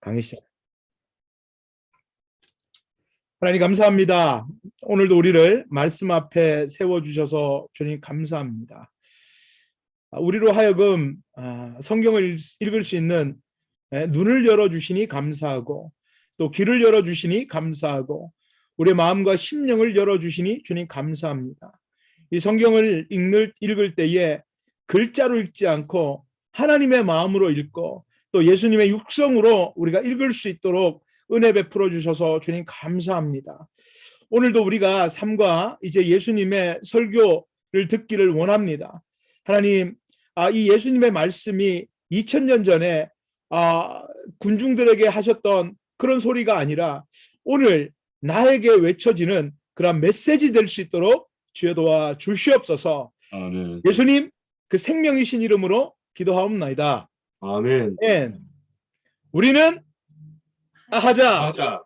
강의 시작. 하나님 감사합니다. 오늘도 우리를 말씀 앞에 세워주셔서 주님 감사합니다. 우리로 하여금 성경을 읽을 수 있는 눈을 열어주시니 감사하고, 또 귀를 열어주시니 감사하고, 우리의 마음과 심령을 열어주시니 주님 감사합니다. 이 성경을 읽을 때에 글자로 읽지 않고 하나님의 마음으로 읽고, 또 예수님의 육성으로 우리가 읽을 수 있도록 은혜 베풀어 주셔서 주님 감사합니다. 오늘도 우리가 삶과 이제 예수님의 설교를 듣기를 원합니다. 하나님, 이 예수님의 말씀이 2000년 전에 군중들에게 하셨던 그런 소리가 아니라 오늘 나에게 외쳐지는 그런 메시지 될 수 있도록 주여 도와 주시옵소서. 아멘. 예수님 그 생명이신 이름으로 기도하옵나이다. 아멘. 우리는 하자.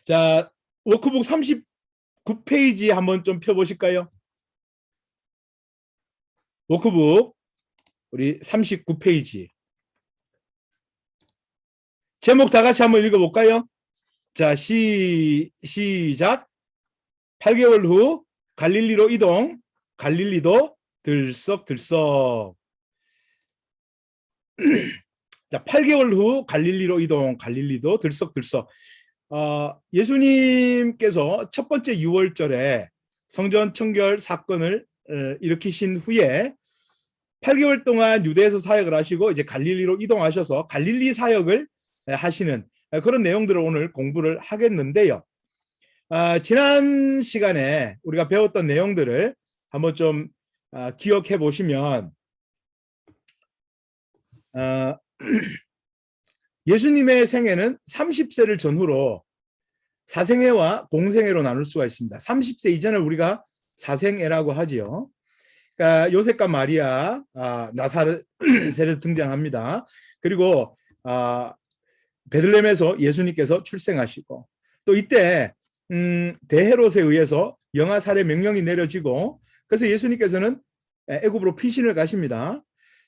자, 워크북 39페이지 한번 좀 펴보실까요? 워크북 우리 39페이지. 제목 다 같이 한번 읽어볼까요? 자, 시작. 8개월 후 갈릴리로 이동, 갈릴리도 들썩들썩. 자, 8개월 후 갈릴리로 이동, 갈릴리도 들썩들썩. 예수님께서 첫 번째 유월절에 성전 청결 사건을 일으키신 후에 8개월 동안 유대에서 사역을 하시고 이제 갈릴리로 이동하셔서 갈릴리 사역을 하시는 그런 내용들을 오늘 공부를 하겠는데요. 지난 시간에 우리가 배웠던 내용들을 한번 좀 기억해 보시면, 예수님의 생애는 30세를 전후로 사생애와 공생애로 나눌 수가 있습니다. 30세 이전을 우리가 사생애라고 하지요. 그러니까 요셉과 마리아, 나사렛에서 등장합니다. 그리고 베들레헴에서 예수님께서 출생하시고, 또 이때 대헤롯에 의해서 영아 살해 명령이 내려지고, 그래서 예수님께서는 애굽으로 피신을 가십니다.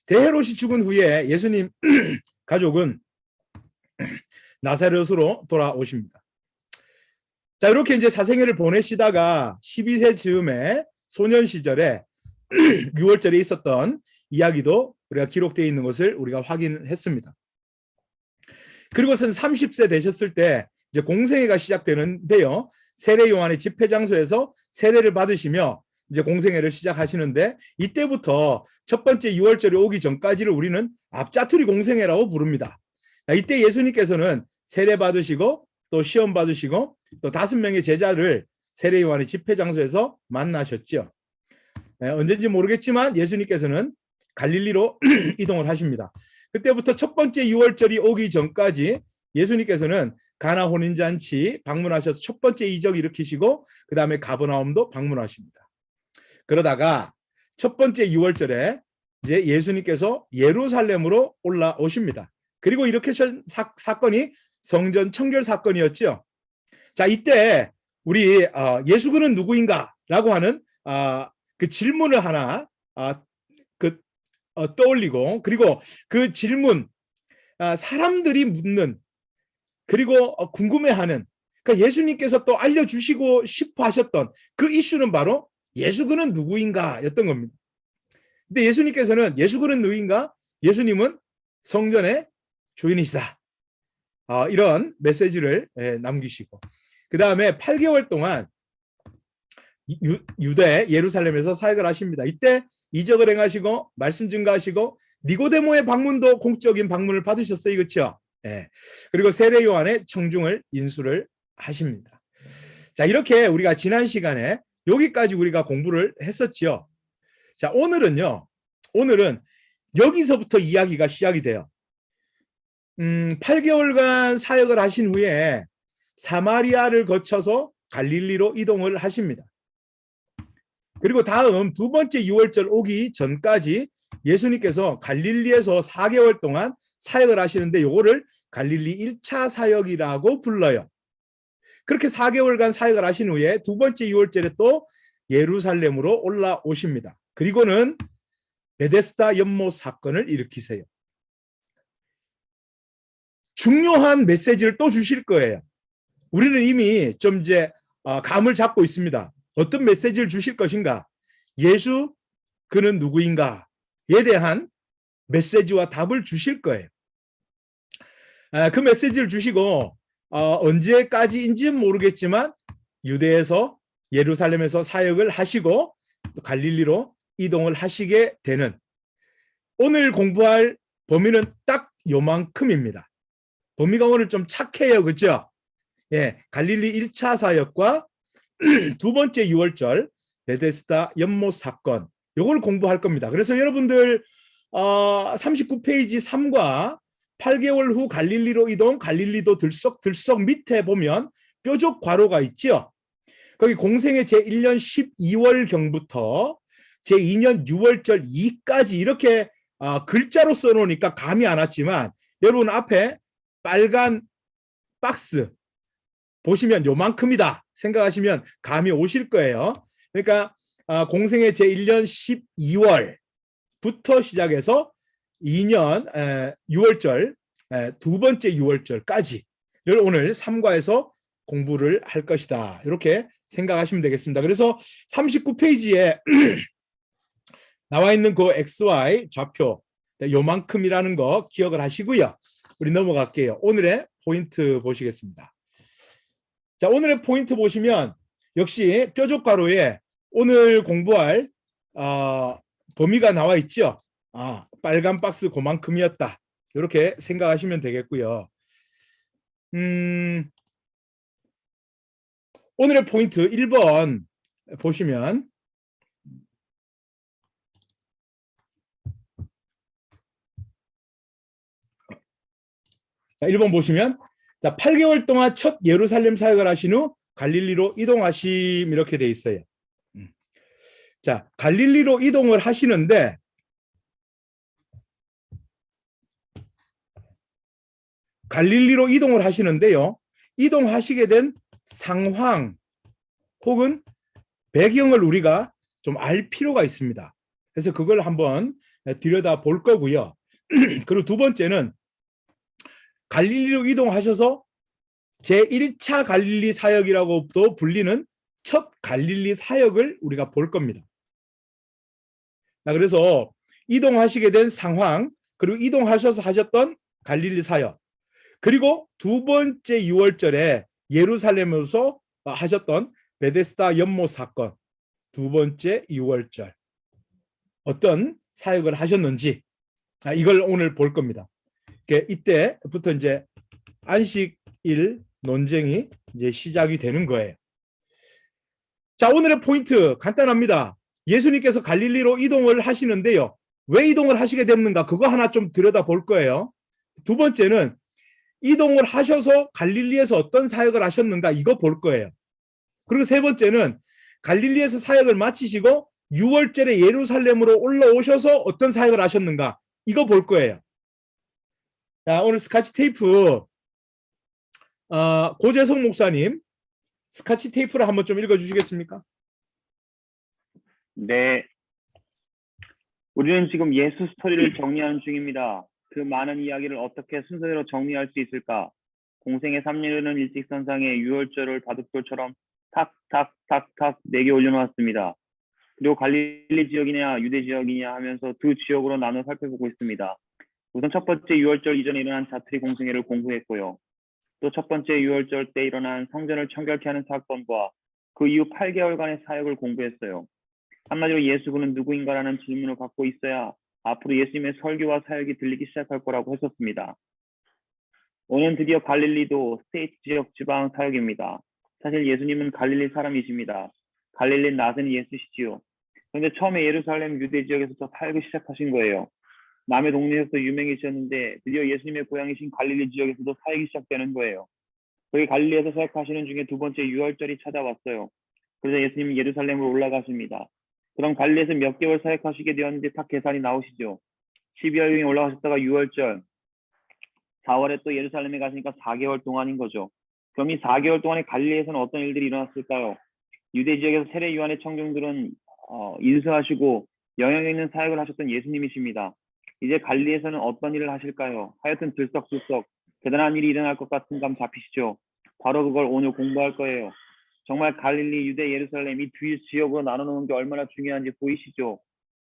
대헤롯이 죽은 후에 예수님 가족은 나사렛으로 돌아오십니다. 자, 이렇게 이제 사생애를 보내시다가 12세 즈음에 소년 시절에 6월절에 있었던 이야기도 우리가 기록되어 있는 것을 우리가 확인했습니다. 그리고선 30세 되셨을 때 이제 공생애가 시작되는데요. 세례 요한의 집회 장소에서 세례를 받으시며 이제 공생애를 시작하시는데, 이때부터 첫 번째 6월절이 오기 전까지를 우리는 앞자투리 공생애라고 부릅니다. 이때 예수님께서는 세례 받으시고 또 시험 받으시고 또 5명의 제자를 세례 요한의 집회 장소에서 만나셨죠. 언제인지 모르겠지만 예수님께서는 갈릴리로 이동을 하십니다. 그때부터 첫 번째 6월절이 오기 전까지 예수님께서는 가나 혼인잔치 방문하셔서 첫 번째 이적 일으키시고, 그 다음에 가버나움도 방문하십니다. 그러다가 첫 번째 6월절에 이제 예수님께서 예루살렘으로 올라오십니다. 그리고 이렇게 사건이 성전 청결 사건이었죠. 자, 이때 우리 예수 그는 누구인가? 라고 하는 그 질문을 하나 떠올리고, 그리고 그 질문, 사람들이 묻는, 그리고 궁금해하는, 그러니까 예수님께서 또 알려주시고 싶어 하셨던 그 이슈는 바로 예수 그는 누구인가 였던 겁니다. 근데 예수님께서는 예수 그는 누구인가? 예수님은 성전의 주인이시다. 이런 메시지를 남기시고, 그 다음에 8개월 동안 유대 예루살렘에서 사역을 하십니다. 이때 이적을 행하시고 말씀 증가하시고 니고데모의 방문도 공적인 방문을 받으셨어요. 그렇죠? 그리고 세례 요한의 청중을 인수를 하십니다. 자, 이렇게 우리가 지난 시간에 여기까지 우리가 공부를 했었지요. 자, 오늘은 여기서부터 이야기가 시작이 돼요. 8개월간 사역을 하신 후에 사마리아를 거쳐서 갈릴리로 이동을 하십니다. 그리고 다음 두 번째 6월절 오기 전까지 예수님께서 갈릴리에서 4개월 동안 사역을 하시는데, 요거를 갈릴리 1차 사역이라고 불러요. 그렇게 4개월간 사역을 하신 후에 두 번째 6월절에 또 예루살렘으로 올라오십니다. 그리고는 베데스다 연못 사건을 일으키세요. 중요한 메시지를 또 주실 거예요. 우리는 이미 좀 이제 감을 잡고 있습니다. 어떤 메시지를 주실 것인가? 예수 그는 누구인가에 대한 메시지와 답을 주실 거예요. 그 메시지를 주시고 언제까지인지는 모르겠지만 유대에서 예루살렘에서 사역을 하시고 또 갈릴리로 이동을 하시게 되는, 오늘 공부할 범위는 딱 요만큼입니다. 범위가 오늘 좀 착해요. 그렇죠? 예, 갈릴리 1차 사역과 두 번째 6월절 베데스다 연못 사건, 요걸 공부할 겁니다. 그래서 여러분들 39페이지 3과 8개월 후 갈릴리로 이동, 갈릴리도 들썩들썩 밑에 보면 뾰족 괄호가 있죠. 거기 공생의 제1년 12월경부터 제2년 6월절 2까지 이렇게 글자로 써놓으니까 감이 안 왔지만, 여러분 앞에 빨간 박스 보시면 요만큼이다 생각하시면 감이 오실 거예요. 그러니까 공생의 제1년 12월부터 시작해서 2년 6월절 두 번째 6월절까지를 오늘 3과에서 공부를 할 것이다. 이렇게 생각하시면 되겠습니다. 그래서 39페이지에 나와 있는 그 XY 좌표 요만큼이라는 거 기억을 하시고요. 우리 넘어갈게요. 오늘의 포인트 보시겠습니다. 자, 오늘의 포인트 보시면 역시 뾰족 가로에 오늘 공부할 범위가 나와 있죠. 빨간 박스 그만큼이었다. 이렇게 생각하시면 되겠고요. 오늘의 포인트 1번 보시면 자, 1번 보시면 자, 8개월 동안 첫 예루살렘 사역을 하신 후 갈릴리로 이동하심 이렇게 돼 있어요. 자, 갈릴리로 이동을 하시는데 갈릴리로 이동을 하시는데요. 이동하시게 된 상황 혹은 배경을 우리가 좀 알 필요가 있습니다. 그래서 그걸 한번 들여다 볼 거고요. 그리고 두 번째는 갈릴리로 이동하셔서 제1차 갈릴리 사역이라고도 불리는 첫 갈릴리 사역을 우리가 볼 겁니다. 그래서 이동하시게 된 상황, 그리고 이동하셔서 하셨던 갈릴리 사역, 그리고 두 번째 6월절에 예루살렘에서 하셨던 베데스다 연못 사건, 두 번째 6월절 어떤 사역을 하셨는지 이걸 오늘 볼 겁니다. 이때부터 이제 안식일 논쟁이 이제 시작이 되는 거예요. 자, 오늘의 포인트 간단합니다. 예수님께서 갈릴리로 이동을 하시는데요. 왜 이동을 하시게 됐는가? 그거 하나 좀 들여다 볼 거예요. 두 번째는 이동을 하셔서 갈릴리에서 어떤 사역을 하셨는가? 이거 볼 거예요. 그리고 세 번째는 갈릴리에서 사역을 마치시고 6월절에 예루살렘으로 올라오셔서 어떤 사역을 하셨는가? 이거 볼 거예요. 자, 오늘 스카치 테이프 고재성 목사님, 스카치 테이프를 한번 좀 읽어주시겠습니까? 네. 우리는 지금 예수 스토리를 정리하는 중입니다. 그 많은 이야기를 어떻게 순서대로 정리할 수 있을까? 공생의 3년은 일직선상에 6월절을 바둑돌처럼 탁탁탁탁 4개 올려놓았습니다. 그리고 갈릴리 지역이냐 유대 지역이냐 하면서 두 지역으로 나눠 살펴보고 있습니다. 우선 첫 번째 6월절 이전에 일어난 자투리 공생회를 공부했고요. 또 첫 번째 6월절 때 일어난 성전을 청결케 하는 사건과 그 이후 8개월간의 사역을 공부했어요. 한마디로 예수 그는 누구인가라는 질문을 갖고 있어야 앞으로 예수님의 설교와 사역이 들리기 시작할 거라고 했었습니다. 오늘 드디어 갈릴리도 스테이트 지역 지방 사역입니다. 사실 예수님은 갈릴리 사람이십니다. 갈릴리 나세는 예수시지요. 그런데 처음에 예루살렘 유대 지역에서 사역을 시작하신 거예요. 남의 동네에서 유명해지셨는데 드디어 예수님의 고향이신 갈릴리 지역에서도 사역이 시작되는 거예요. 거기 갈릴리에서 사역하시는 중에 두 번째 6월절이 찾아왔어요. 그래서 예수님은 예루살렘으로 올라가십니다. 그럼 갈릴리에서 몇 개월 사역하시게 되었는지 딱 계산이 나오시죠. 12월경에 올라가셨다가 6월절, 4월에 또 예루살렘에 가시니까 4개월 동안인 거죠. 그럼 이 4개월 동안에 갈릴리에서는 어떤 일들이 일어났을까요? 유대 지역에서 세례 요한의 청중들은 인수하시고 영향력 있는 사역을 하셨던 예수님이십니다. 이제 갈릴리에서는 어떤 일을 하실까요? 하여튼 들썩들썩 대단한 일이 일어날 것 같은 감 잡히시죠? 바로 그걸 오늘 공부할 거예요. 정말 갈릴리, 유대, 예루살렘 이 두 지역으로 나눠놓은 게 얼마나 중요한지 보이시죠?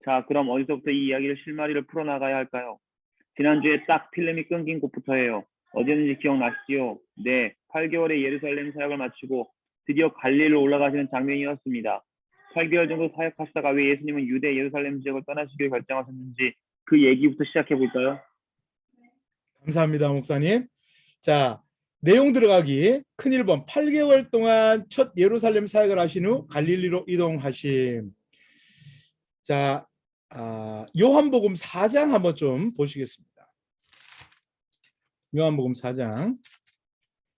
자, 그럼 어디서부터 이 이야기를 실마리를 풀어나가야 할까요? 지난주에 딱 필름이 끊긴 곳부터예요. 어디였는지 기억나시지요? 네, 8개월의 예루살렘 사역을 마치고 드디어 갈릴리로 올라가시는 장면이었습니다. 8개월 정도 사역하시다가 왜 예수님은 유대, 예루살렘 지역을 떠나시기를 결정하셨는지 그 얘기부터 시작해 볼까요? 감사합니다, 목사님. 자, 내용 들어가기. 큰 1번 8개월 동안 첫 예루살렘 사역을 하신 후 갈릴리로 이동하심. 자, 요한복음 4장 한번 좀 보시겠습니다. 요한복음 4장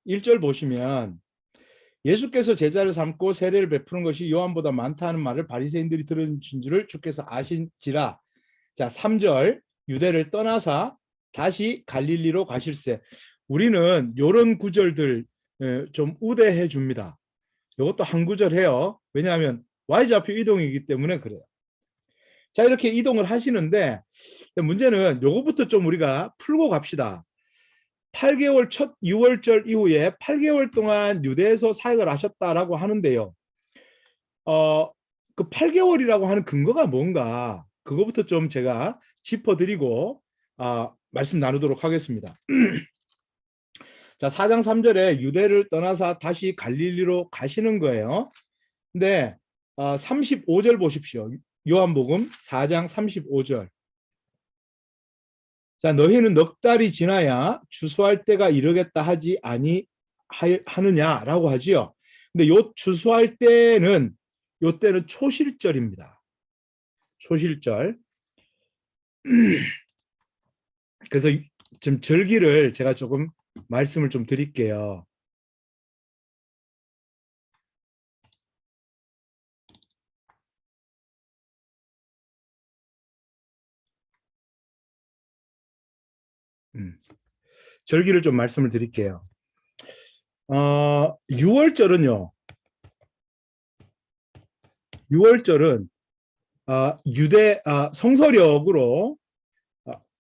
1절 보시면 예수께서 제자를 삼고 세례를 베푸는 것이 요한보다 많다는 말을 바리새인들이 들은 줄을 주께서 아신지라. 자, 3절 유대를 떠나사 다시 갈릴리로 가실세. 우리는 이런 구절들 좀 우대해 줍니다. 이것도 한 구절 해요. 왜냐하면 Y좌표 이동이기 때문에 그래요. 자, 이렇게 이동을 하시는데 문제는 요거부터 좀 우리가 풀고 갑시다. 8개월 첫 6월절 이후에 8개월 동안 유대에서 사역을 하셨다라고 하는데요. 그 8개월이라고 하는 근거가 뭔가 그거부터 좀 제가 짚어드리고 말씀 나누도록 하겠습니다. 자, 4장 3절에 유대를 떠나서 다시 갈릴리로 가시는 거예요. 근데 35절 보십시오. 요한복음 4장 35절. 자, 너희는 넉 달이 지나야 추수할 때가 이르겠다 하지 아니하느냐라고 하지요. 근데 요 추수할 때는 요 때는 초실절입니다. 초실절. 그래서 지금 절기를 제가 조금 말씀을 좀 드릴게요. 절기를 좀 말씀을 드릴게요. 6월절은요. 6월절은 유대 성서력으로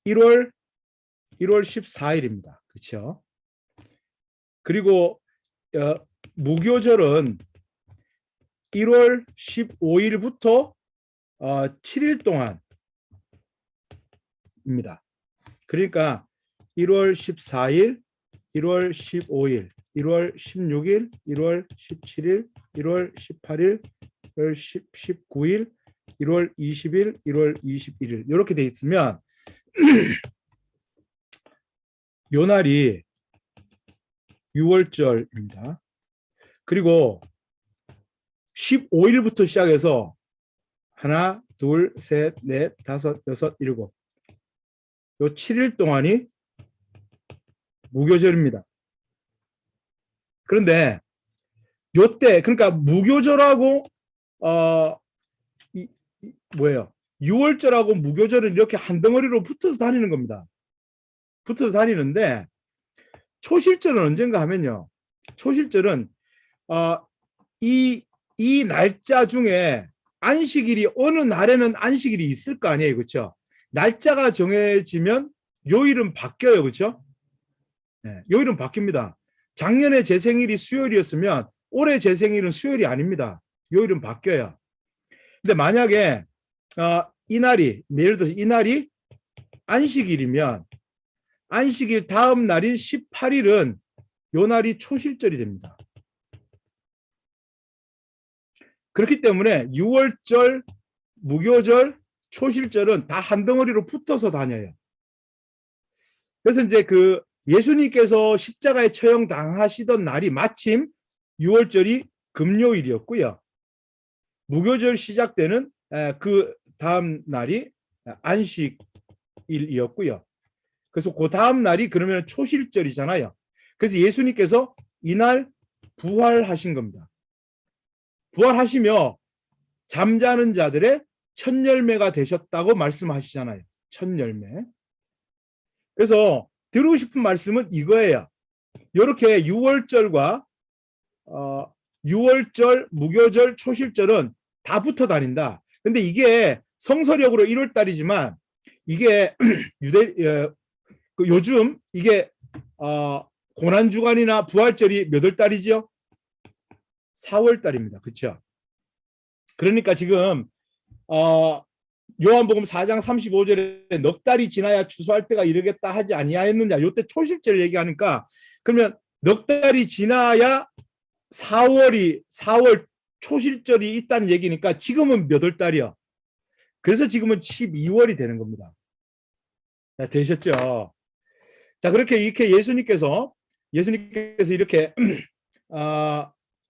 1월 14일입니다. 그렇죠? 그리고 무교절은 1월 15일부터 7일 동안입니다. 그러니까 1월 14일, 1월 15일, 1월 16일, 1월 17일, 1월 18일, 1월 19일, 1월 20일, 1월 21일 이렇게 돼 있으면 요 날이 6월절입니다. 그리고 15일부터 시작해서 하나, 둘, 셋, 넷, 다섯, 여섯, 일곱 요 7일 동안이 무교절입니다. 그런데 요때 그러니까 무교절하고 뭐예요? 6월절하고 무교절은 이렇게 한 덩어리로 붙어서 다니는 겁니다. 붙어서 다니는데 초실절은 언젠가 하면요. 초실절은 이 날짜 중에 안식일이 어느 날에는 안식일이 있을 거 아니에요. 그렇죠? 날짜가 정해지면 요일은 바뀌어요. 그렇죠? 네, 요일은 바뀝니다. 작년에 제 생일이 수요일이었으면 올해 제 생일은 수요일이 아닙니다. 요일은 바뀌어요. 근데 만약에 이 날이 예를 들어서 이 날이 안식일이면 안식일 다음 날인 18일은 요 날이 초실절이 됩니다. 그렇기 때문에 6월절, 무교절, 초실절은 다 한 덩어리로 붙어서 다녀요. 그래서 이제 그 예수님께서 십자가에 처형당하시던 날이 마침 6월절이 금요일이었고요. 무교절 시작되는 그 다음 날이 안식일이었고요. 그래서 그 다음 날이 그러면 초실절이잖아요. 그래서 예수님께서 이날 부활하신 겁니다. 부활하시며 잠자는 자들의 첫 열매가 되셨다고 말씀하시잖아요. 첫 열매. 그래서 드리고 싶은 말씀은 이거예요. 이렇게 6월절과 6월절, 무교절, 초실절은 다 붙어 다닌다. 근데 이게 성서력으로 1월달이지만 이게 요즘 이게 고난주간이나 부활절이 몇 월 달이지요? 4월 달입니다. 그렇죠? 그러니까 지금 요한복음 4장 35절에 넉 달이 지나야 추수할 때가 이르겠다 하지 아니하였느냐. 요때 초실절 얘기하니까 그러면 넉 달이 지나야 4월 초실절이 있다는 얘기니까 지금은 몇 월 달이요? 그래서 지금은 12월이 되는 겁니다. 자, 되셨죠? 자, 이렇게 예수님께서 이렇게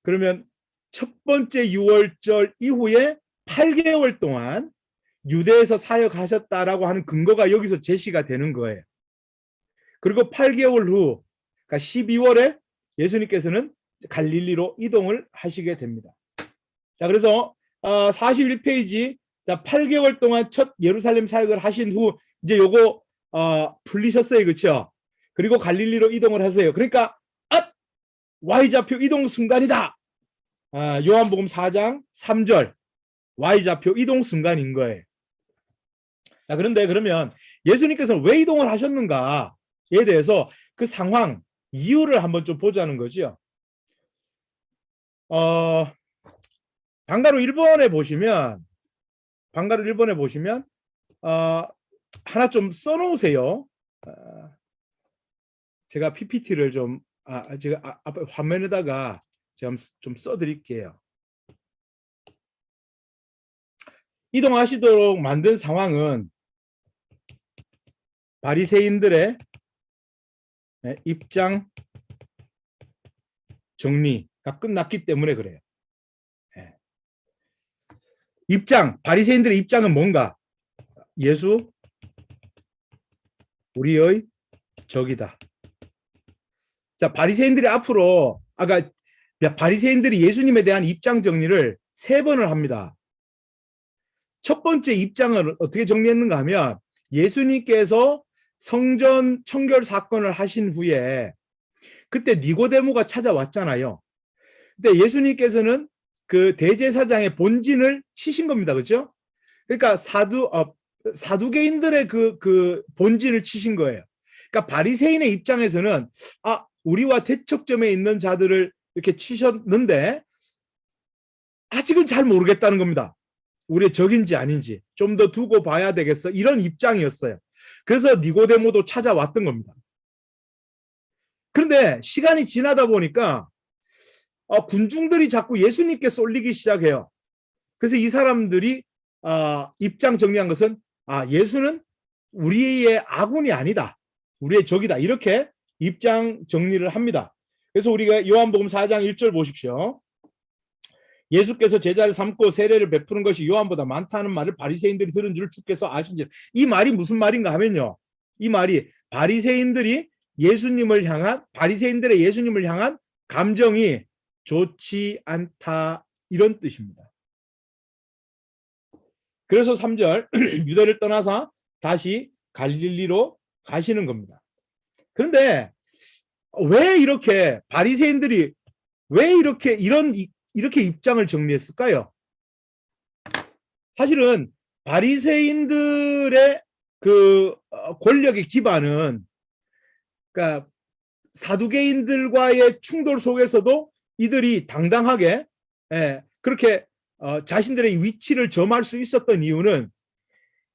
그러면 첫 번째 유월절 이후에 8개월 동안 유대에서 사역하셨다라고 하는 근거가 여기서 제시가 되는 거예요. 그리고 8개월 후, 그러니까 12월에 예수님께서는 갈릴리로 이동을 하시게 됩니다. 자, 그래서 41페이지, 자, 8개월 동안 첫 예루살렘 사역을 하신 후 이제 요거 풀리셨어요, 그렇죠? 그리고 갈릴리로 이동을 하세요. 그러니까 Y좌표 이동 순간이다. 요한복음 4장 3절 Y좌표 이동 순간인 거예요. 자, 그런데 그러면 예수님께서는 왜 이동을 하셨는가에 대해서 그 상황, 이유를 한번 좀 보자는 거죠. 방가루 1번에 보시면 하나 좀 써놓으세요. 제가 PPT를 제가 앞에 화면에다가 제가 좀 써드릴게요. 이동하시도록 만든 상황은 바리새인들의 입장 정리가 끝났기 때문에 그래요. 바리새인들의 입장은 뭔가? 예수 우리의 적이다. 자, 바리새인들이 앞으로 바리새인들이 예수님에 대한 입장 정리를 3번을 합니다. 첫 번째 입장을 어떻게 정리했는가 하면 예수님께서 성전 청결 사건을 하신 후에 그때 니고데모가 찾아왔잖아요. 근데 예수님께서는 그 대제사장의 본진을 치신 겁니다. 그렇죠? 그러니까 사두개인들의 그 본진을 치신 거예요. 그러니까 바리새인의 입장에서는 우리와 대척점에 있는 자들을 이렇게 치셨는데 아직은 잘 모르겠다는 겁니다. 우리의 적인지 아닌지 좀 더 두고 봐야 되겠어. 이런 입장이었어요. 그래서 니고데모도 찾아왔던 겁니다. 그런데 시간이 지나다 보니까 군중들이 자꾸 예수님께 쏠리기 시작해요. 그래서 이 사람들이 입장 정리한 것은 예수는 우리의 아군이 아니다. 우리의 적이다. 이렇게 입장 정리를 합니다. 그래서 우리가 요한복음 4장 1절 보십시오. 예수께서 제자를 삼고 세례를 베푸는 것이 요한보다 많다는 말을 바리새인들이 들은 줄 주께서 아신지. 이 말이 무슨 말인가 하면요. 이 말이 바리새인들의 예수님을 향한 감정이 좋지 않다 이런 뜻입니다. 그래서 3절 유대를 떠나서 다시 갈릴리로 가시는 겁니다. 그런데 왜 이렇게 바리새인들이 이렇게 입장을 정리했을까요? 사실은 바리새인들의 그 권력의 기반은 그러니까 사두개인들과의 충돌 속에서도 이들이 당당하게 그렇게 자신들의 위치를 점할 수 있었던 이유는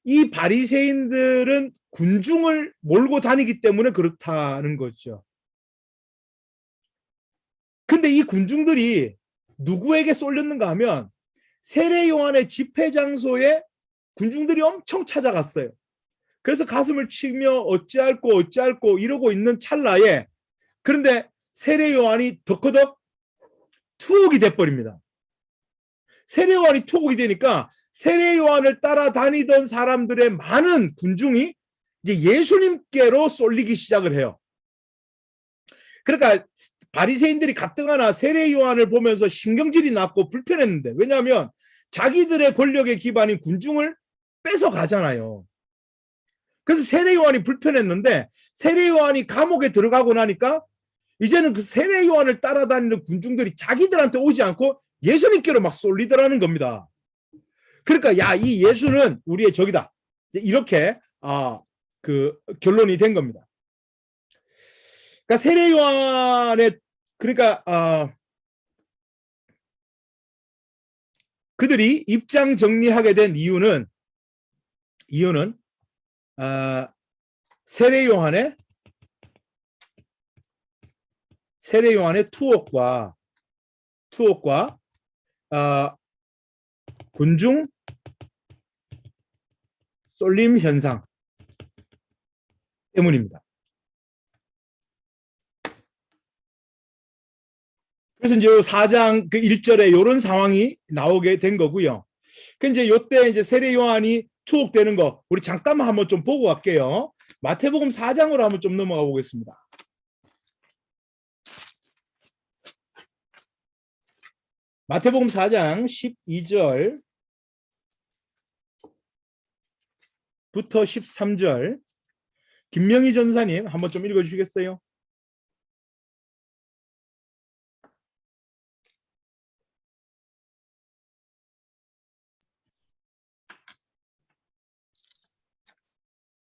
이 바리새인들은 군중을 몰고 다니기 때문에 그렇다는 거죠. 근데 이 군중들이 누구에게 쏠렸는가 하면 세례 요한의 집회 장소에 군중들이 엄청 찾아갔어요. 그래서 가슴을 치며 어찌할꼬 이러고 있는 찰나에 그런데 세례 요한이 덕커덕 투옥이 돼버립니다. 세례 요한이 투옥이 되니까 세례 요한을 따라다니던 사람들의 많은 군중이 이제 예수님께로 쏠리기 시작을 해요. 그러니까 바리새인들이 가뜩하나 세례 요한을 보면서 신경질이 났고 불편했는데 왜냐하면 자기들의 권력의 기반인 군중을 뺏어 가잖아요. 그래서 세례 요한이 불편했는데 세례 요한이 감옥에 들어가고 나니까 이제는 그 세례 요한을 따라다니는 군중들이 자기들한테 오지 않고 예수님께로 막 쏠리더라는 겁니다. 그러니까 이 예수는 우리의 적이다. 이렇게 그 결론이 된 겁니다. 그러니까 세례 요한의 그러니까 그들이 입장 정리하게 된 이유는 세례 요한의 투옥과 군중 쏠림 현상 때문입니다. 그래서 이제 4장 그 1절에 이런 상황이 나오게 된 거고요. 그 이제 요때 이제 세례 요한이 투옥되는 거 우리 잠깐만 한번 좀 보고 갈게요. 마태복음 4장으로 한번 좀 넘어가 보겠습니다. 마태복음 4장 12절부터 13절 김명희 전사님 한번 좀 읽어주시겠어요?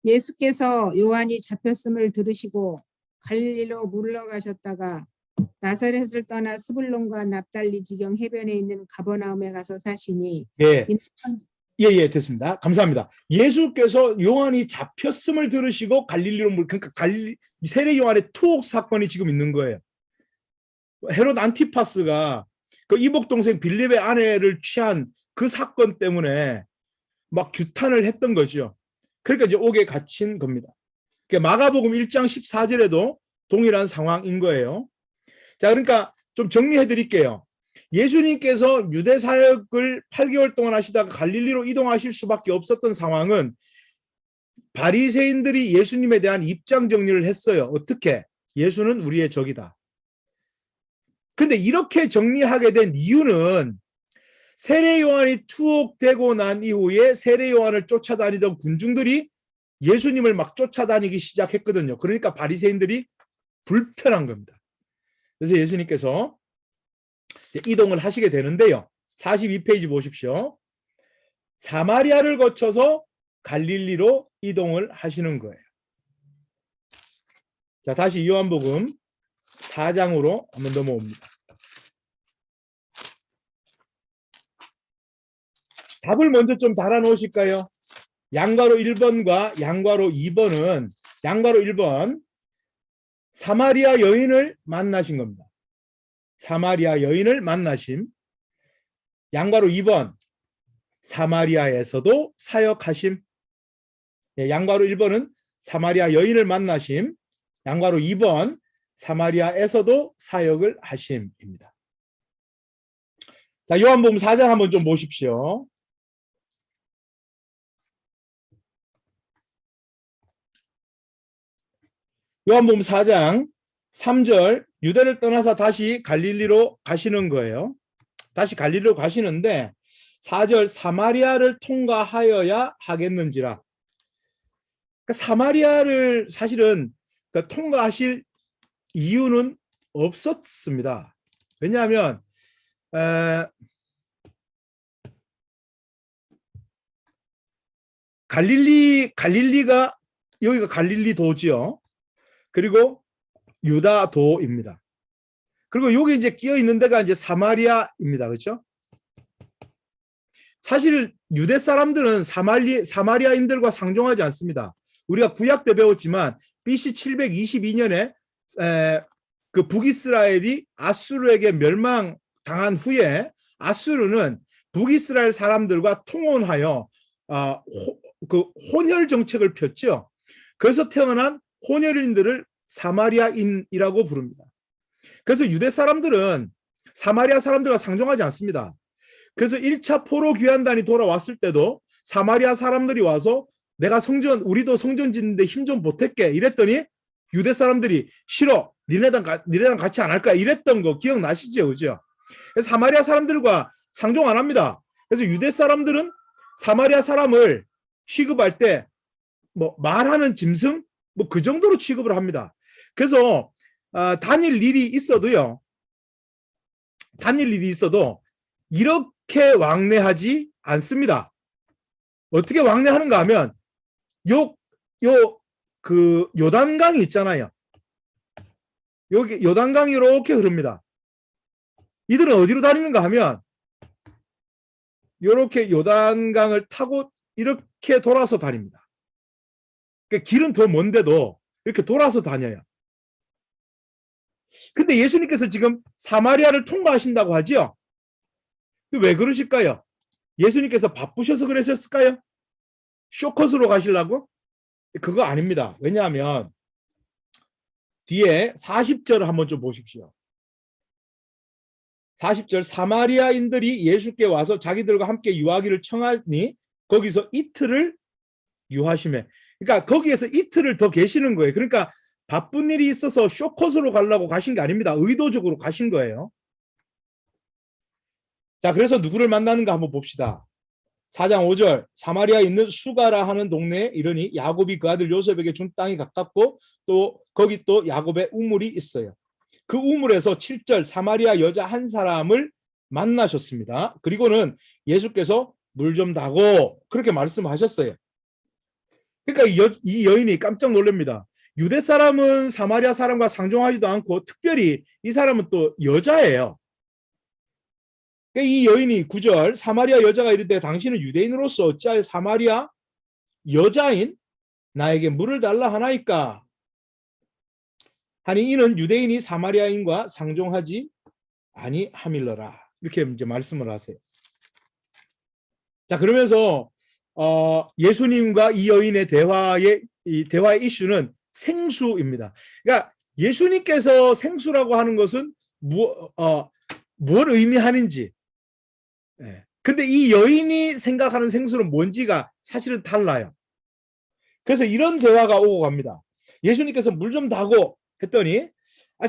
예수께서 요한이 잡혔음을 들으시고 갈릴리로 물러가셨다가 나사렛을 떠나 스불론과 납달리 지경 해변에 있는 가버나움에 가서 사시니 예. 예, 됐습니다. 감사합니다. 예수께서 요한이 잡혔음을 들으시고 갈릴리로 그러니까 세례 요한의 투옥 사건이 지금 있는 거예요. 헤롯 안티파스가 그 이복 동생 빌립의 아내를 취한 그 사건 때문에 막 규탄을 했던 거죠. 그러니까 이제 옥에 갇힌 겁니다. 그러니까 마가복음 1장 14절에도 동일한 상황인 거예요. 자, 그러니까 좀 정리해 드릴게요. 예수님께서 유대 사역을 8개월 동안 하시다가 갈릴리로 이동하실 수밖에 없었던 상황은 바리새인들이 예수님에 대한 입장 정리를 했어요. 어떻게? 예수는 우리의 적이다. 근데 이렇게 정리하게 된 이유는 세례 요한이 투옥되고 난 이후에 세례 요한을 쫓아다니던 군중들이 예수님을 막 쫓아다니기 시작했거든요. 그러니까 바리새인들이 불편한 겁니다. 그래서 예수님께서 이동을 하시게 되는데요. 42페이지 보십시오. 사마리아를 거쳐서 갈릴리로 이동을 하시는 거예요. 자, 다시 요한복음 4장으로 한번 넘어옵니다. 답을 먼저 좀 달아 놓으실까요? 양가로 1번과 양가로 2번은 양가로 1번 사마리아 여인을 만나신 겁니다. 사마리아 여인을 만나심. 양가로 2번 사마리아에서도 사역하심. 네, 양가로 1번은 사마리아 여인을 만나심. 양가로 2번 사마리아에서도 사역을 하심입니다. 자, 요한복음 4장 한번 좀 보십시오. 요한복음 4장 3절 유대를 떠나서 다시 갈릴리로 가시는 거예요. 다시 갈릴리로 가시는데 4절 사마리아를 통과하여야 하겠는지라. 그러니까 사마리아를 사실은 통과하실 이유는 없었습니다. 왜냐하면 갈릴리가 여기가 갈릴리도지요. 그리고 유다도입니다. 그리고 여기 이제 끼어 있는 데가 이제 사마리아입니다. 그렇죠? 사실 유대 사람들은 사마리아인들과 상종하지 않습니다. 우리가 구약 때 배웠지만 BC 722년에 그 북이스라엘이 아수르에게 멸망당한 후에 아수르는 북이스라엘 사람들과 통혼하여 그 혼혈 정책을 폈죠. 그래서 태어난 혼혈인들을 사마리아인이라고 부릅니다. 그래서 유대 사람들은 사마리아 사람들과 상종하지 않습니다. 그래서 1차 포로 귀환단이 돌아왔을 때도 사마리아 사람들이 와서 내가 우리도 성전 짓는데 힘 좀 보탤게 이랬더니 유대 사람들이 싫어, 니네랑 같이 안 할 거야 이랬던 거 기억나시죠? 그죠? 그래서 사마리아 사람들과 상종 안 합니다. 그래서 유대 사람들은 사마리아 사람을 취급할 때 뭐 말하는 짐승 뭐 그 정도로 취급을 합니다. 그래서 다닐 일이 있어도 이렇게 왕래하지 않습니다. 어떻게 왕래하는가 하면 그 요단강이 있잖아요. 여기 요단강이 이렇게 흐릅니다. 이들은 어디로 다니는가 하면 이렇게 요단강을 타고 이렇게 돌아서 다닙니다. 그러니까 길은 더 먼데도 이렇게 돌아서 다녀요. 근데 예수님께서 지금 사마리아를 통과하신다고 하죠? 왜 그러실까요? 예수님께서 바쁘셔서 그러셨을까요? 쇼컷으로 가시려고? 그거 아닙니다. 왜냐하면 뒤에 40절을 한번 좀 보십시오. 40절 사마리아인들이 예수께 와서 자기들과 함께 유하기를 청하니 거기서 이틀을 유하심에, 그러니까 거기에서 이틀을 더 계시는 거예요. 그러니까 바쁜 일이 있어서 쇼컷으로 가려고 가신 게 아닙니다. 의도적으로 가신 거예요. 자, 그래서 누구를 만나는가 한번 봅시다. 4장 5절 사마리아에 있는 수가라 하는 동네에 이르니 야곱이 그 아들 요셉에게 준 땅이 가깝고 또 거기 또 야곱의 우물이 있어요. 그 우물에서 7절 사마리아 여자 한 사람을 만나셨습니다. 그리고는 예수께서 물 좀 다고 그렇게 말씀하셨어요. 그러니까 이 여인이 깜짝 놀랍니다. 유대 사람은 사마리아 사람과 상종하지도 않고 특별히 이 사람은 또 여자예요. 이 여인이 9절 사마리아 여자가 이르되 당신은 유대인으로서 어찌하여 사마리아 여자인 나에게 물을 달라 하나이까 하니 이는 유대인이 사마리아인과 상종하지 아니함일러라. 이렇게 이제 말씀을 하세요. 자, 그러면서 예수님과 이 여인의 대화의 이슈는 생수입니다. 그러니까 예수님께서 생수라고 하는 것은 뭘 의미하는지. 근데 이 여인이 생각하는 생수는 뭔지가 사실은 달라요. 그래서 이런 대화가 오고 갑니다. 예수님께서 물 좀 다고 했더니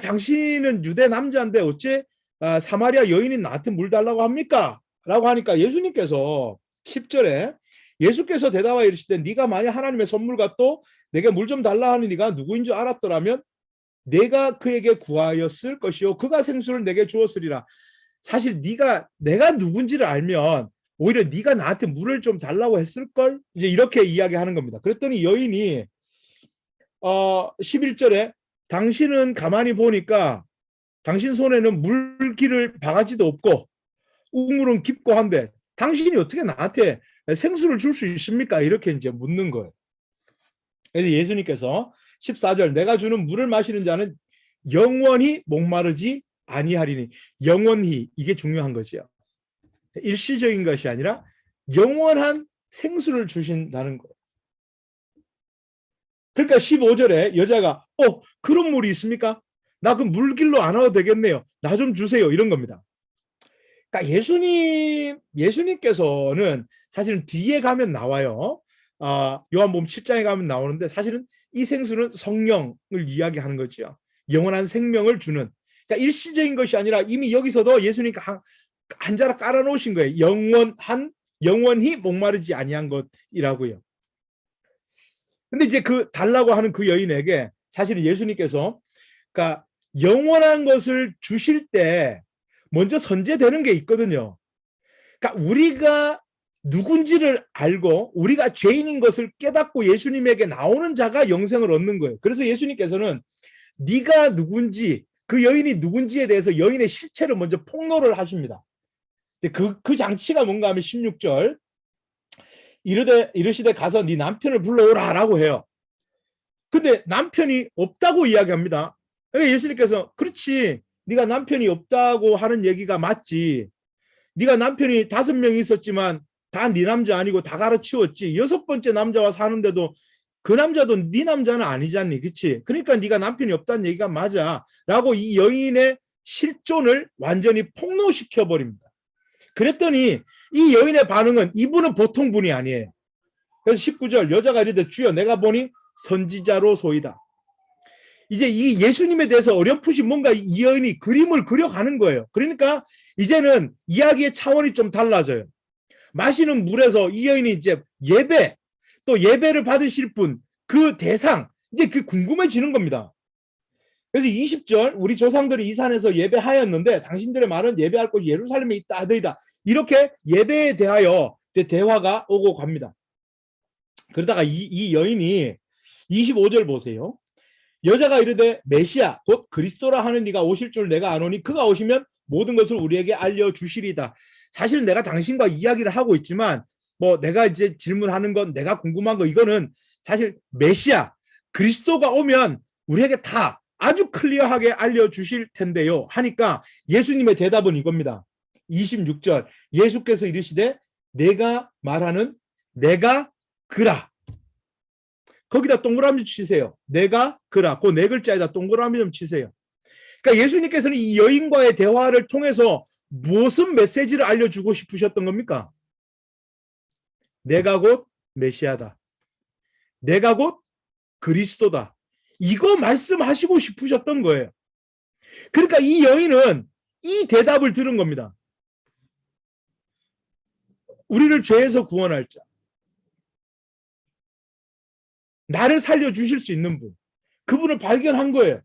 당신은 유대 남자인데 어째 사마리아 여인이 나한테 물 달라고 합니까? 라고 하니까 예수님께서 10절에 예수께서 대답하여 이르시되 네가 만약 하나님의 선물과 또 내게 물 좀 달라 하는 네가 누구인 줄 알았더라면 내가 그에게 구하였을 것이요 그가 생수를 내게 주었으리라. 사실 내가 누군지를 알면 오히려 네가 나한테 물을 좀 달라고 했을걸? 이제 이렇게 이야기하는 겁니다. 그랬더니 여인이 11절에 당신은 가만히 보니까 당신 손에는 물기를 바가지도 없고 우물은 깊고 한데 당신이 어떻게 나한테 생수를 줄 수 있습니까? 이렇게 이제 묻는 거예요. 그래서 예수님께서 14절 내가 주는 물을 마시는 자는 영원히 목마르지 아니하리니 영원히 이게 중요한 거죠. 일시적인 것이 아니라 영원한 생수를 주신다는 거예요. 그러니까 15절에 여자가 그런 물이 있습니까? 나 그 물길로 안 와도 되겠네요. 나 좀 주세요. 이런 겁니다. 그러니까 예수님께서는 사실은 뒤에 가면 나와요. 요한복음 7장에 가면 나오는데 사실은 이 생수는 성령을 이야기하는 거죠. 영원한 생명을 주는. 그러니까 일시적인 것이 아니라 이미 여기서도 예수님께서 한 자락 깔아놓으신 거예요. 영원히 목마르지 아니한 것이라고요. 근데 이제 그 달라고 하는 그 여인에게 사실은 예수님께서 그러니까 영원한 것을 주실 때 먼저 선제되는 게 있거든요. 그러니까 우리가 누군지를 알고 우리가 죄인인 것을 깨닫고 예수님에게 나오는 자가 영생을 얻는 거예요. 그래서 예수님께서는 네가 누군지 그 여인이 누군지에 대해서 여인의 실체를 먼저 폭로를 하십니다. 그 장치가 뭔가 하면 16절 이르시되 가서 네 남편을 불러오라 라고 해요. 근데 남편이 없다고 이야기합니다. 그러니까 예수님께서 그렇지 네가 남편이 없다고 하는 얘기가 맞지. 네가 남편이 5명이 있었지만 다 네 남자 아니고 다 갈아치웠지. 6번째 남자와 사는데도 그 남자도 네 남자는 아니잖니. 그치? 그러니까 네가 남편이 없다는 얘기가 맞아. 라고 이 여인의 실존을 완전히 폭로시켜버립니다. 그랬더니 이 여인의 반응은 이분은 보통 분이 아니에요. 그래서 19절 여자가 이르되 주여 내가 보니 선지자로소이다. 이제 이 예수님에 대해서 어렴풋이 뭔가 이 여인이 그림을 그려가는 거예요. 그러니까 이제는 이야기의 차원이 좀 달라져요. 마시는 물에서 이 여인이 이제 예배, 또 예배를 받으실 분, 그 대상, 이제 그 궁금해지는 겁니다. 그래서 20절 우리 조상들이 이 산에서 예배하였는데 당신들의 말은 예배할 곳이 예루살렘에 있다 하더이다. 이렇게 예배에 대하여 대화가 오고 갑니다. 그러다가 이 여인이 25절 보세요. 여자가 이르되 메시아 곧 그리스도라 하는 이가 오실 줄 내가 아노니 그가 오시면 모든 것을 우리에게 알려주시리다. 사실 내가 당신과 이야기를 하고 있지만 뭐 내가 이제 질문하는 건 내가 궁금한 거 이거는 사실 메시아 그리스도가 오면 우리에게 다 아주 클리어하게 알려주실 텐데요 하니까 예수님의 대답은 이겁니다. 26절 예수께서 이르시되 내가 말하는 내가 그라. 거기다 동그라미 치세요. 내가 그라. 그 네 글자에다 동그라미 좀 치세요. 그러니까 예수님께서는 이 여인과의 대화를 통해서 무슨 메시지를 알려주고 싶으셨던 겁니까? 내가 곧 메시아다. 내가 곧 그리스도다. 이거 말씀하시고 싶으셨던 거예요. 그러니까 이 여인은 이 대답을 들은 겁니다. 우리를 죄에서 구원할 자. 나를 살려주실 수 있는 분. 그분을 발견한 거예요.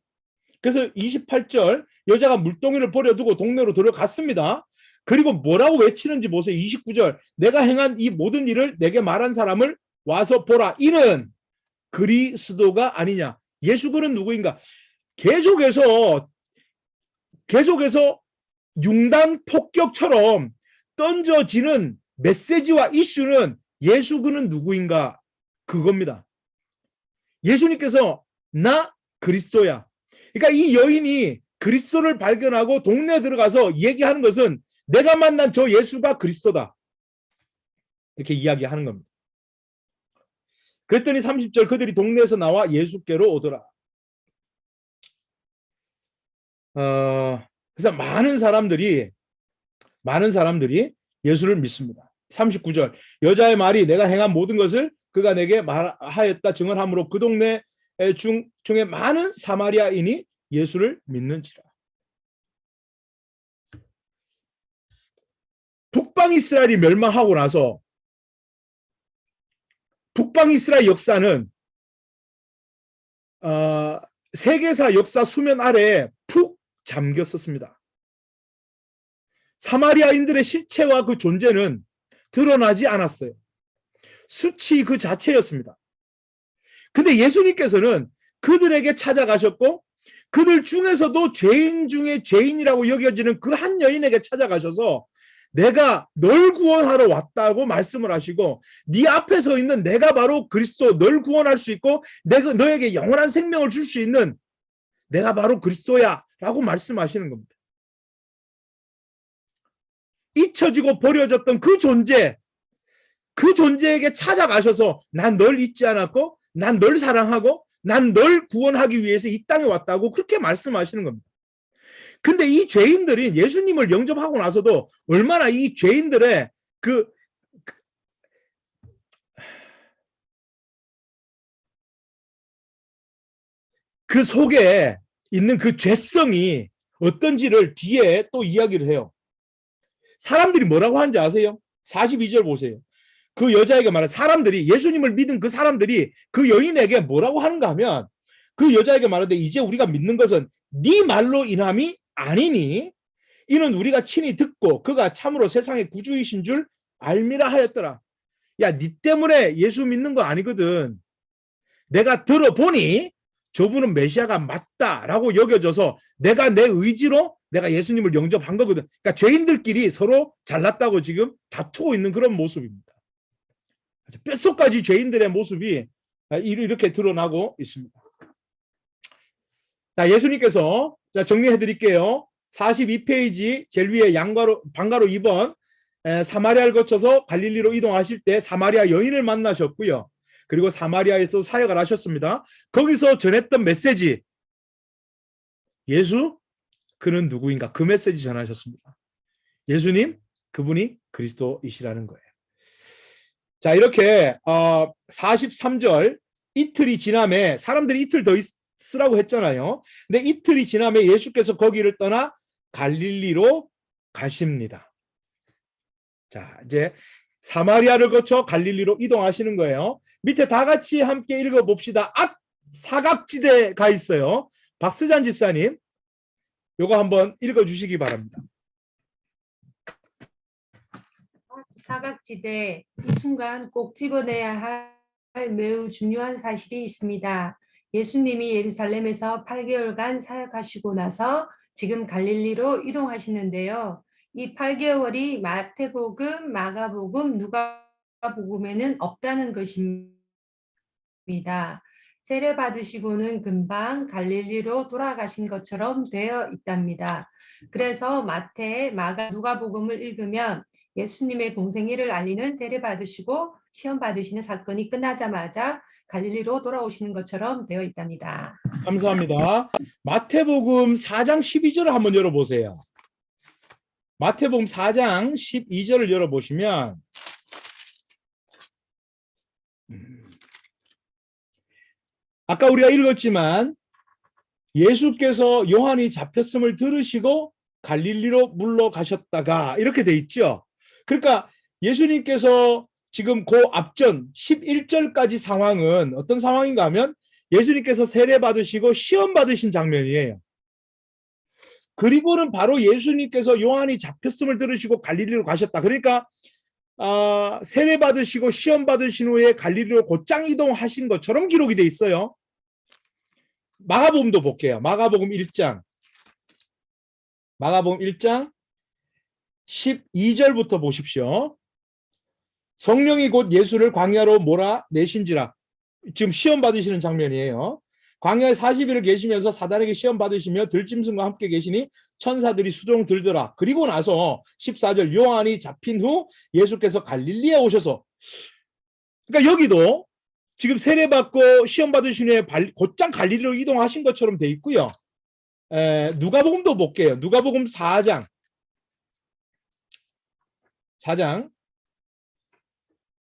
그래서 28절 여자가 물동이를 버려두고 동네로 들어갔습니다. 그리고 뭐라고 외치는지 보세요. 29절 내가 행한 이 모든 일을 내게 말한 사람을 와서 보라. 이는 그리스도가 아니냐. 예수 그는 누구인가. 계속해서 융단 폭격처럼 던져지는 메시지와 이슈는 예수 그는 누구인가 그겁니다. 예수님께서 나 그리스도야. 그러니까 이 여인이 그리스도를 발견하고 동네에 들어가서 얘기하는 것은 내가 만난 저 예수가 그리스도다. 이렇게 이야기하는 겁니다. 그랬더니 30절 그들이 동네에서 나와 예수께로 오더라. 그래서 많은 사람들이 예수를 믿습니다. 39절 여자의 말이 내가 행한 모든 것을 그가 내게 말하였다 증언하므로 그 동네 중에 많은 사마리아인이 예수를 믿는지라. 북방 이스라엘이 멸망하고 나서 북방 이스라엘 역사는 세계사 역사 수면 아래에 푹 잠겼었습니다. 사마리아인들의 실체와 그 존재는 드러나지 않았어요. 수치 그 자체였습니다. 근데 예수님께서는 그들에게 찾아가셨고 그들 중에서도 죄인 중에 죄인이라고 여겨지는 그 한 여인에게 찾아가셔서 내가 널 구원하러 왔다고 말씀을 하시고 네 앞에 서 있는 내가 바로 그리스도 널 구원할 수 있고 너에게 영원한 생명을 줄 수 있는 내가 바로 그리스도야 라고 말씀하시는 겁니다. 잊혀지고 버려졌던 그 존재에게 찾아가셔서 난 널 잊지 않았고 난 널 사랑하고 난 널 구원하기 위해서 이 땅에 왔다고 그렇게 말씀하시는 겁니다. 근데 이 죄인들이 예수님을 영접하고 나서도 얼마나 이 죄인들의 그 속에 있는 그 죄성이 어떤지를 뒤에 또 이야기를 해요. 사람들이 뭐라고 하는지 아세요? 42절 보세요. 그 여자에게 말한 사람들이 예수님을 믿은 그 사람들이 그 여인에게 뭐라고 하는가 하면 그 여자에게 말하되 이제 우리가 믿는 것은 네 말로 인함이 아니니 이는 우리가 친히 듣고 그가 참으로 세상의 구주이신 줄 알미라 하였더라. 야, 네 때문에 예수 믿는 거 아니거든. 내가 들어보니 저분은 메시아가 맞다라고 여겨져서 내가 내 의지로 내가 예수님을 영접한 거거든. 그러니까 죄인들끼리 서로 잘났다고 지금 다투고 있는 그런 모습입니다. 뼛속까지 죄인들의 모습이 이렇게 드러나고 있습니다. 자, 예수님께서 정리해 드릴게요. 42페이지 제일 위에 방가로 2번 사마리아를 거쳐서 갈릴리로 이동하실 때 사마리아 여인을 만나셨고요. 그리고 사마리아에서 사역을 하셨습니다. 거기서 전했던 메시지 예수 그는 누구인가 그 메시지 전하셨습니다. 예수님 그분이 그리스도이시라는 거예요. 자, 이렇게 43절 이틀이 지남에 사람들이 이틀 더 있으라고 했잖아요. 근데 이틀이 지남에 예수께서 거기를 떠나 갈릴리로 가십니다. 자, 이제 사마리아를 거쳐 갈릴리로 이동하시는 거예요. 밑에 다 같이 함께 읽어봅시다. 사각지대에 가 있어요. 박수잔 집사님, 요거 한번 읽어주시기 바랍니다. 사각지대, 이 순간 꼭 집어내야 할 매우 중요한 사실이 있습니다. 예수님이 예루살렘에서 8개월간 사역하시고 나서 지금 갈릴리로 이동하시는데요. 이 8개월이 마태복음, 마가복음, 누가복음에는 없다는 것입니다. 세례 받으시고는 금방 갈릴리로 돌아가신 것처럼 되어 있답니다. 그래서 마태, 마가, 누가복음을 읽으면 예수님의 공생애를 알리는 세례 받으시고 시험 받으시는 사건이 끝나자마자 갈릴리로 돌아오시는 것처럼 되어 있답니다. 감사합니다. 마태복음 4장 12절을 한번 열어보세요. 마태복음 4장 12절을 열어보시면 아까 우리가 읽었지만 예수께서 요한이 잡혔음을 들으시고 갈릴리로 물러가셨다가 이렇게 돼 있죠. 그러니까 예수님께서 지금 그 앞전 11절까지 상황은 어떤 상황인가 하면 예수님께서 세례 받으시고 시험 받으신 장면이에요. 그리고는 바로 예수님께서 요한이 잡혔음을 들으시고 갈릴리로 가셨다. 그러니까 세례 받으시고 시험 받으신 후에 갈릴리로 곧장 이동하신 것처럼 기록이 돼 있어요. 마가복음도 볼게요. 마가복음 1장 12절부터 보십시오. 성령이 곧 예수를 광야로 몰아내신지라. 지금 시험 받으시는 장면이에요. 광야에 40일을 계시면서 사단에게 시험 받으시며 들짐승과 함께 계시니 천사들이 수종 들더라. 그리고 나서 14절 요한이 잡힌 후 예수께서 갈릴리에 오셔서, 그러니까 여기도 지금 세례받고 시험 받으신 후에 곧장 갈릴리로 이동하신 것처럼 돼 있고요. 누가복음도 볼게요. 누가복음 4장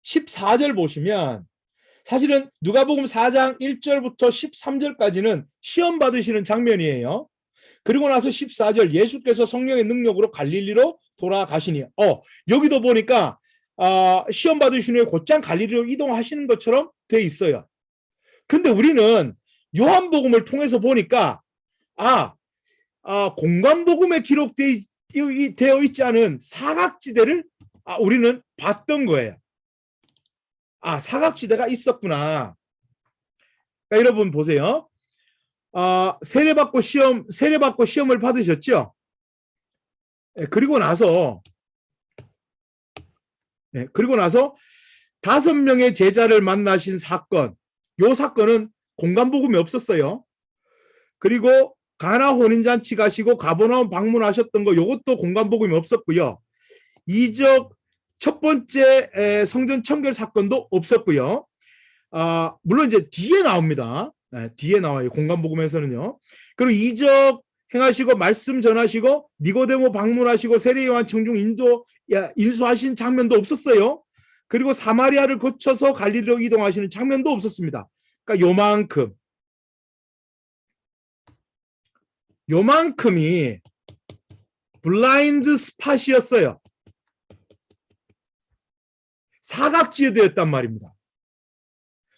14절 보시면 사실은 누가복음 4장 1절부터 13절까지는 시험 받으시는 장면이에요. 그리고 나서 14절 예수께서 성령의 능력으로 갈릴리로 돌아가시니 여기도 보니까 시험 받으신 후에 곧장 갈릴리로 이동하시는 것처럼 돼 있어요. 근데 우리는 요한복음을 통해서 보니까 공관복음에 기록되어 있지 않은 사각지대를 우리는 봤던 거예요. 사각지대가 있었구나. 그러니까 여러분 보세요. 세례받고 시험을 받으셨죠? 그리고 나서 5명의 제자를 만나신 사건, 요 사건은 공관복음이 없었어요. 그리고 가나 혼인잔치 가시고 가버나움 방문하셨던 거, 요것도 공관복음이 없었고요. 이적 첫 번째 성전 청결 사건도 없었고요. 물론 이제 뒤에 나옵니다. 뒤에 나와요. 공관복음에서는요. 그리고 이적 행하시고 말씀 전하시고 니고데모 방문하시고 세례 요한 청중 인수하신 장면도 없었어요. 그리고 사마리아를 거쳐서 갈릴리로 이동하시는 장면도 없었습니다. 그러니까 요만큼이 블라인드 스팟이었어요. 사각지대였단 말입니다.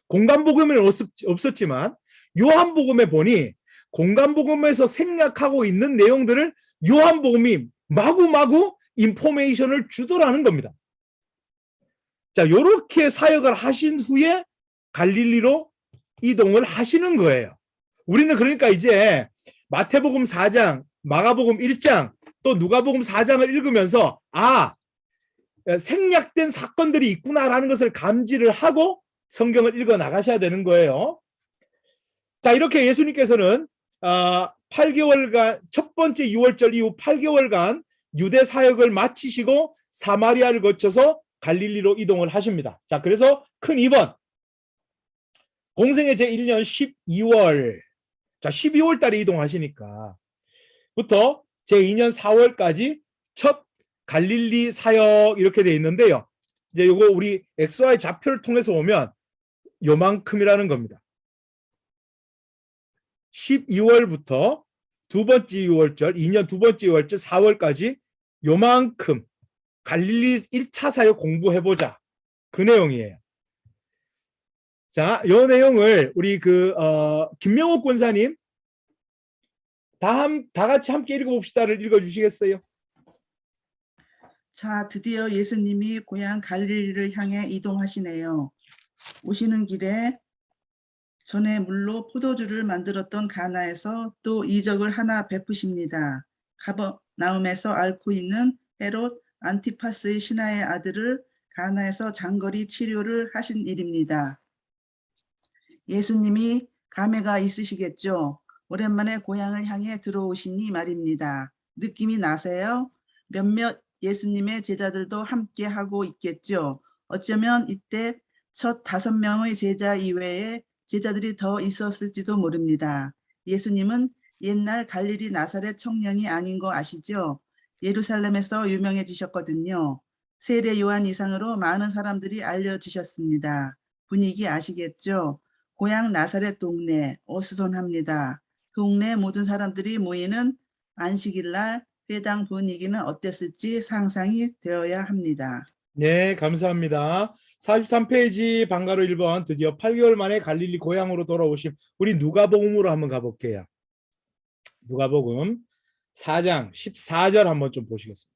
공관복음에는 없었지만 요한복음에 보니 공관복음에서 생략하고 있는 내용들을 요한복음이 마구마구 인포메이션을 주더라는 겁니다. 자, 요렇게 사역을 하신 후에 갈릴리로 이동을 하시는 거예요. 우리는 그러니까 이제 마태복음 4장, 마가복음 1장, 또 누가복음 4장을 읽으면서 생략된 사건들이 있구나라는 것을 감지를 하고 성경을 읽어 나가셔야 되는 거예요. 자, 이렇게 예수님께서는 8개월간, 첫 번째 6월절 이후 8개월간 유대 사역을 마치시고 사마리아를 거쳐서 갈릴리로 이동을 하십니다. 자, 그래서 큰 이번 공생의 제1년 12월, 자 12월 달에 이동하시니까 부터 제2년 4월까지 첫 갈릴리 사역 이렇게 돼 있는데요. 이제 요거 우리 XY 좌표를 통해서 보면 요만큼이라는 겁니다. 12월부터 두 번째 6월절, 2년 두 번째 6월절 4월까지 요만큼 갈릴리 1차 사역 공부해보자. 그 내용이에요. 자, 요 내용을 우리 김명옥 권사님 다 같이 함께 읽어봅시다를 읽어주시겠어요? 자, 드디어 예수님이 고향 갈릴리를 향해 이동하시네요. 오시는 길에 전에 물로 포도주를 만들었던 가나에서 또 이적을 하나 베푸십니다. 가버나움에서 앓고 있는 헤롯 안티파스의 신하의 아들을 가나에서 장거리 치료를 하신 일입니다. 예수님이 감회가 있으시겠죠. 오랜만에 고향을 향해 들어오시니 말입니다. 느낌이 나세요? 몇몇 예수님의 제자들도 함께 하고 있겠죠. 어쩌면 이때 첫 5명의 제자 이외에 제자들이 더 있었을지도 모릅니다. 예수님은 옛날 갈릴리 나사렛 청년이 아닌 거 아시죠? 예루살렘에서 유명해지셨거든요. 세례 요한 이상으로 많은 사람들이 알려지셨습니다. 분위기 아시겠죠? 고향 나사렛 동네 어수선합니다. 동네 모든 사람들이 모이는 안식일 날 회당 분위기는 어땠을지 상상이 되어야 합니다. 네, 감사합니다. 43페이지 방가로 1번 드디어 8개월 만에 갈릴리 고향으로 돌아오신 우리 누가복음으로 한번 가볼게요. 누가복음 4장 14절 한번 좀 보시겠습니다.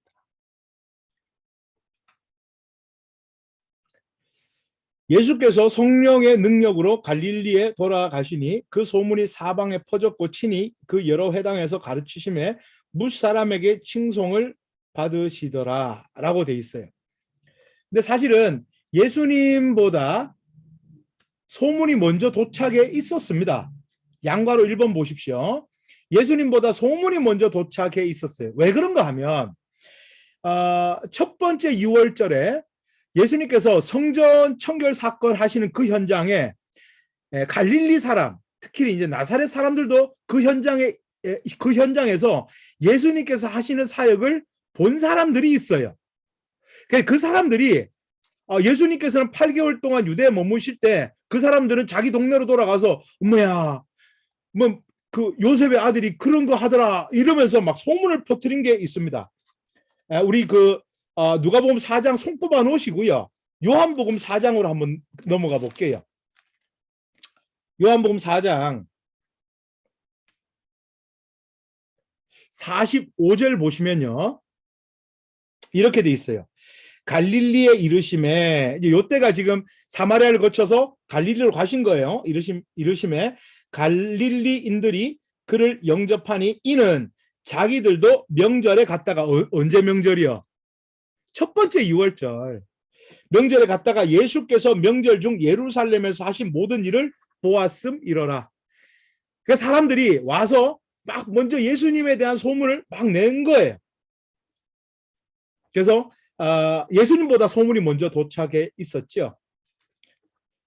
예수께서 성령의 능력으로 갈릴리에 돌아가시니 그 소문이 사방에 퍼졌고 친히 그 여러 회당에서 가르치심에 무사람에게 칭송을 받으시더라 라고 돼 있어요. 근데 사실은 예수님보다 소문이 먼저 도착해 있었습니다. 양가로 1번 보십시오. 예수님보다 소문이 먼저 도착해 있었어요. 왜 그런가 하면 첫 번째 유월절에 예수님께서 성전 청결 사건 하시는 그 현장에 갈릴리 사람, 특히 이제 나사렛 사람들도 그 현장에서 예수님께서 하시는 사역을 본 사람들이 있어요. 그 사람들이 예수님께서는 8개월 동안 유대에 머무실 때 그 사람들은 자기 동네로 돌아가서 엄마야, 뭐 그 요셉의 아들이 그런 거 하더라 이러면서 막 소문을 퍼뜨린 게 있습니다. 우리 누가복음 4장 손꼽아 놓으시고요. 요한복음 4장으로 한번 넘어가 볼게요. 요한복음 4장 45절 보시면요. 이렇게 돼 있어요. 갈릴리에 이르심에, 이제 요때가 지금 사마리아를 거쳐서 갈릴리로 가신 거예요. 이르심에 갈릴리인들이 그를 영접하니 이는 자기들도 명절에 갔다가 언제 명절이요? 첫 번째 유월절 명절에 갔다가 예수께서 명절 중 예루살렘에서 하신 모든 일을 보았음이러라. 그 사람들이 와서 막 먼저 예수님에 대한 소문을 막 낸 거예요. 그래서 예수님보다 소문이 먼저 도착해 있었죠.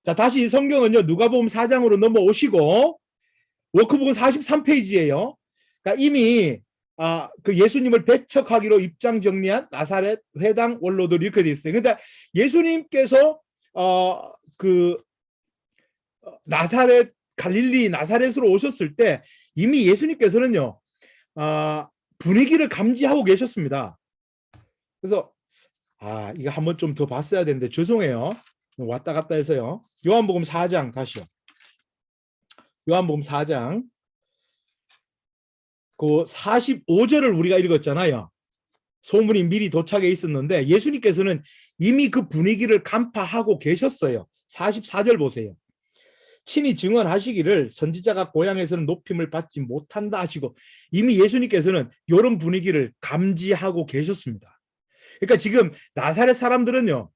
자, 다시 성경은요, 누가복음 4장으로 넘어오시고 워크북은 43페이지예요. 그러니까 이미 그 예수님을 배척하기로 입장 정리한 나사렛 회당 원로들이 이렇게 돼 있어요. 그러니까 예수님께서 나사렛 갈릴리 나사렛으로 오셨을 때 이미 예수님께서는요 분위기를 감지하고 계셨습니다. 그래서 이거 한번 좀 더 봤어야 되는데 죄송해요. 왔다 갔다 해서요. 요한복음 4장 다시요. 요한복음 4장 그 45절을 우리가 읽었잖아요. 소문이 미리 도착해 있었는데 예수님께서는 이미 그 분위기를 간파하고 계셨어요. 44절 보세요. 친히 증언하시기를 선지자가 고향에서는 높임을 받지 못한다 하시고 이미 예수님께서는 이런 분위기를 감지하고 계셨습니다. 그러니까 지금 나사렛 사람들은요.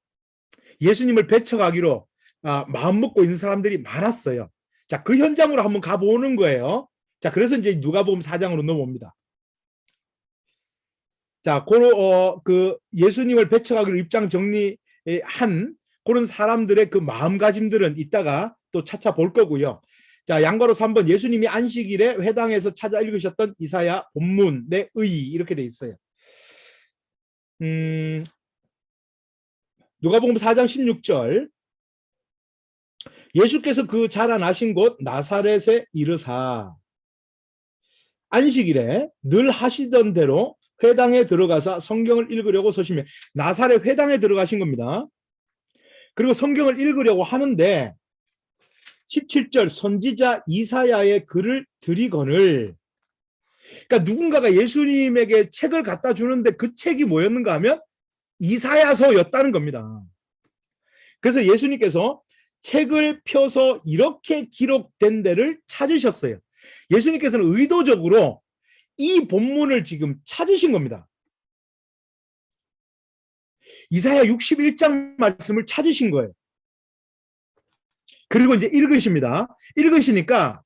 예수님을 배척하기로 마음 먹고 있는 사람들이 많았어요. 자, 그 현장으로 한번 가보는 거예요. 자, 그래서 이제 누가복음 4장으로 넘어옵니다. 자, 그 예수님을 배척하기로 입장 정리한 그런 사람들의 그 마음가짐들은 이따가 또 차차 볼 거고요. 자, 양가로 3번 예수님이 안식일에 회당에서 찾아 읽으셨던 이사야 본문의 의 이렇게 돼 있어요. 누가복음 4장 16절 예수께서 그 자라나신 곳 나사렛에 이르사 안식일에 늘 하시던 대로 회당에 들어가서 성경을 읽으려고 서시며 나사렛 회당에 들어가신 겁니다. 그리고 성경을 읽으려고 하는데 17절 선지자 이사야의 글을 들이거늘 그러니까 누군가가 예수님에게 책을 갖다 주는데 그 책이 뭐였는가 하면 이사야서였다는 겁니다. 그래서 예수님께서 책을 펴서 이렇게 기록된 데를 찾으셨어요. 예수님께서는 의도적으로 이 본문을 지금 찾으신 겁니다. 이사야 61장 말씀을 찾으신 거예요. 그리고 이제 읽으십니다. 읽으시니까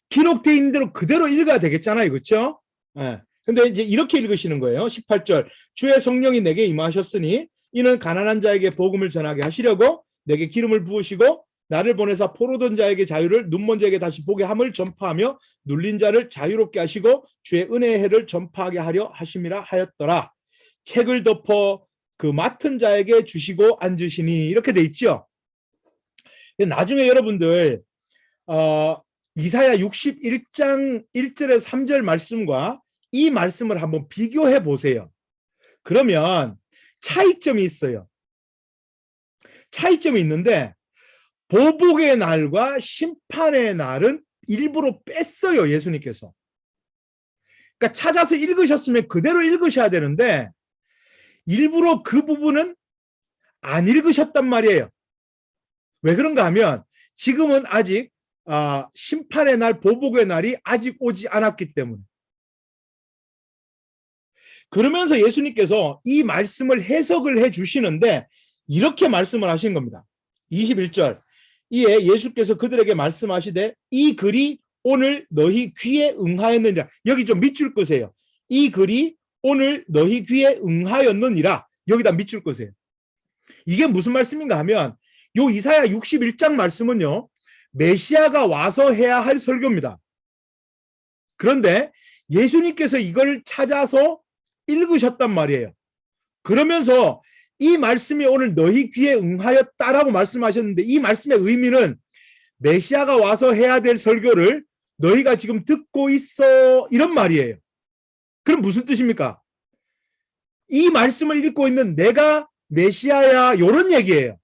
기록되어 있는 대로 그대로 읽어야 되겠잖아요. 그렇죠? 예. 근데 이제 이렇게 읽으시는 거예요. 18절. 주의 성령이 내게 임하셨으니 이는 가난한 자에게 복음을 전하게 하시려고 내게 기름을 부으시고 나를 보내사 포로된 자에게 자유를 눈먼 자에게 다시 보게 함을 전파하며 눌린 자를 자유롭게 하시고 주의 은혜의 해를 전파하게 하려 하심이라 하였더라. 책을 덮어 그 맡은 자에게 주시고 앉으시니 이렇게 돼 있죠. 나중에 여러분들 이사야 61장 1절에 3절 말씀과 이 말씀을 한번 비교해 보세요. 그러면 차이점이 있어요. 차이점이 있는데 보복의 날과 심판의 날은 일부러 뺐어요. 예수님께서. 그러니까 찾아서 읽으셨으면 그대로 읽으셔야 되는데 일부러 그 부분은 안 읽으셨단 말이에요. 왜 그런가 하면 지금은 아직 심판의 날, 보복의 날이 아직 오지 않았기 때문에. 그러면서 예수님께서 이 말씀을 해석을 해 주시는데 이렇게 말씀을 하신 겁니다. 21절. 이에 예수께서 그들에게 말씀하시되 이 글이 오늘 너희 귀에 응하였느니라. 여기 좀 밑줄 끄세요. 이 글이 오늘 너희 귀에 응하였느니라. 여기다 밑줄 끄세요. 이게 무슨 말씀인가 하면 요 이사야 61장 말씀은요. 메시아가 와서 해야 할 설교입니다. 그런데 예수님께서 이걸 찾아서 읽으셨단 말이에요. 그러면서 이 말씀이 오늘 너희 귀에 응하였다라고 말씀하셨는데 이 말씀의 의미는 메시아가 와서 해야 될 설교를 너희가 지금 듣고 있어 이런 말이에요. 그럼 무슨 뜻입니까? 이 말씀을 읽고 있는 내가 메시아야 이런 얘기예요.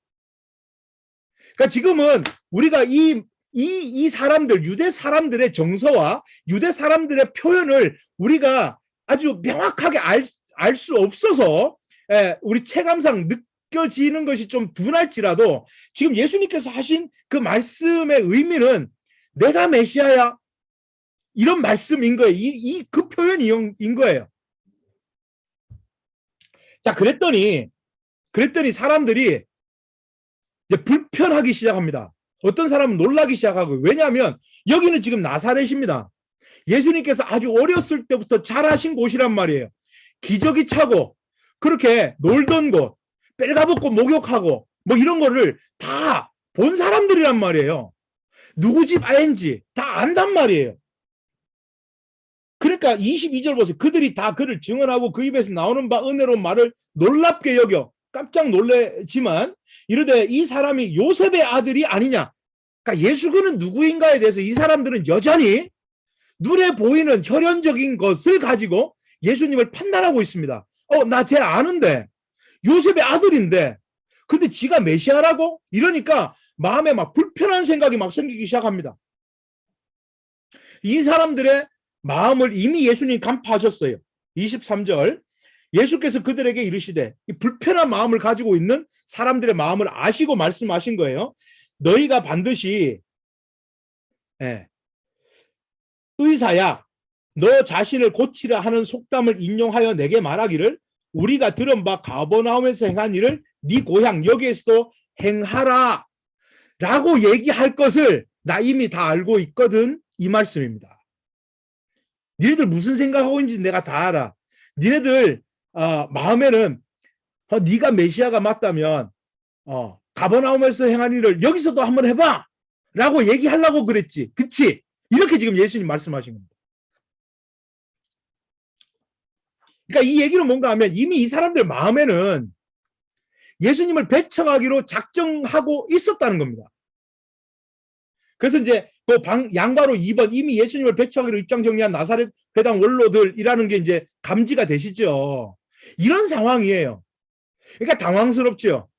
그러니까 지금은 우리가 이 사람들 유대 사람들의 정서와 유대 사람들의 표현을 우리가 아주 명확하게 알 수 없어서 우리 체감상 느껴지는 것이 좀 둔할지라도 지금 예수님께서 하신 그 말씀의 의미는 내가 메시아야 이런 말씀인 거예요. 그 표현인 거예요. 자, 그랬더니 사람들이 이제 불편하기 시작합니다. 어떤 사람은 놀라기 시작하고 왜냐하면 여기는 지금 나사렛입니다. 예수님께서 아주 어렸을 때부터 자라신 곳이란 말이에요. 기저귀 차고 그렇게 놀던 곳, 뺄가벗고 목욕하고 뭐 이런 거를 다 본 사람들이란 말이에요. 누구 집 아인지 다 안단 말이에요. 그러니까 22절 보세요. 그들이 다 그를 증언하고 그 입에서 나오는 바 은혜로운 말을 놀랍게 여겨 깜짝 놀래지만 이르되 이 사람이 요셉의 아들이 아니냐. 그러니까 예수는 누구인가에 대해서 이 사람들은 여전히 눈에 보이는 혈연적인 것을 가지고 예수님을 판단하고 있습니다. 나 쟤 아는데 요셉의 아들인데 근데 지가 메시아라고? 이러니까 마음에 막 불편한 생각이 막 생기기 시작합니다. 이 사람들의 마음을 이미 예수님이 간파하셨어요. 23절 예수께서 그들에게 이르시되 이 불편한 마음을 가지고 있는 사람들의 마음을 아시고 말씀하신 거예요. 너희가 반드시 의사야 너 자신을 고치라 하는 속담을 인용하여 내게 말하기를 우리가 들은 바 가버나움에서 행한 일을 네 고향 여기에서도 행하라 라고 얘기할 것을 나 이미 다 알고 있거든 이 말씀입니다. 니네들 무슨 생각하고 있는지 내가 다 알아. 니네들 마음에는 네가 메시아가 맞다면 가버나움에서 행한 일을 여기서도 한번 해봐 라고 얘기하려고 그랬지. 그치? 이렇게 지금 예수님 말씀하신 겁니다. 그러니까 이 얘기는 뭔가 하면 이미 이 사람들 마음에는 예수님을 배척하기로 작정하고 있었다는 겁니다. 그래서 이제 그 양바로 2번 이미 예수님을 배척하기로 입장 정리한 나사렛 회당 원로들이라는 게 이제 감지가 되시죠. 이런 상황이에요. 그러니까 당황스럽죠.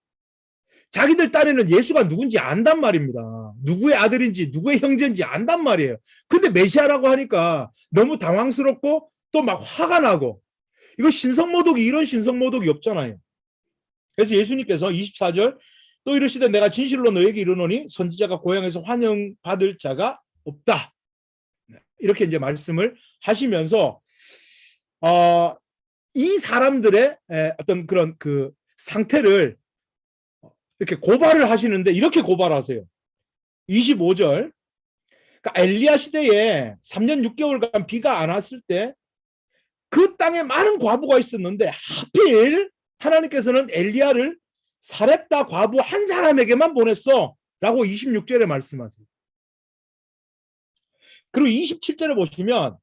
자기들 딴에는 예수가 누군지 안단 말입니다. 누구의 아들인지 누구의 형제인지 안단 말이에요. 근데 메시아라고 하니까 너무 당황스럽고 또 막 화가 나고 이거 신성모독이 이런 신성모독이 없잖아요. 그래서 예수님께서 24절 또 이르시되 내가 진실로 너에게 이르노니 선지자가 고향에서 환영받을 자가 없다. 이렇게 이제 말씀을 하시면서 이 사람들의 어떤 그런 그 상태를 이렇게 고발을 하시는데 이렇게 고발하세요. 25절. 그러니까 엘리야 시대에 3년 6개월간 비가 안 왔을 때 그 땅에 많은 과부가 있었는데 하필 하나님께서는 엘리야를 사렙다 과부 한 사람에게만 보냈어 라고 26절에 말씀하세요. 그리고 27절에 보시면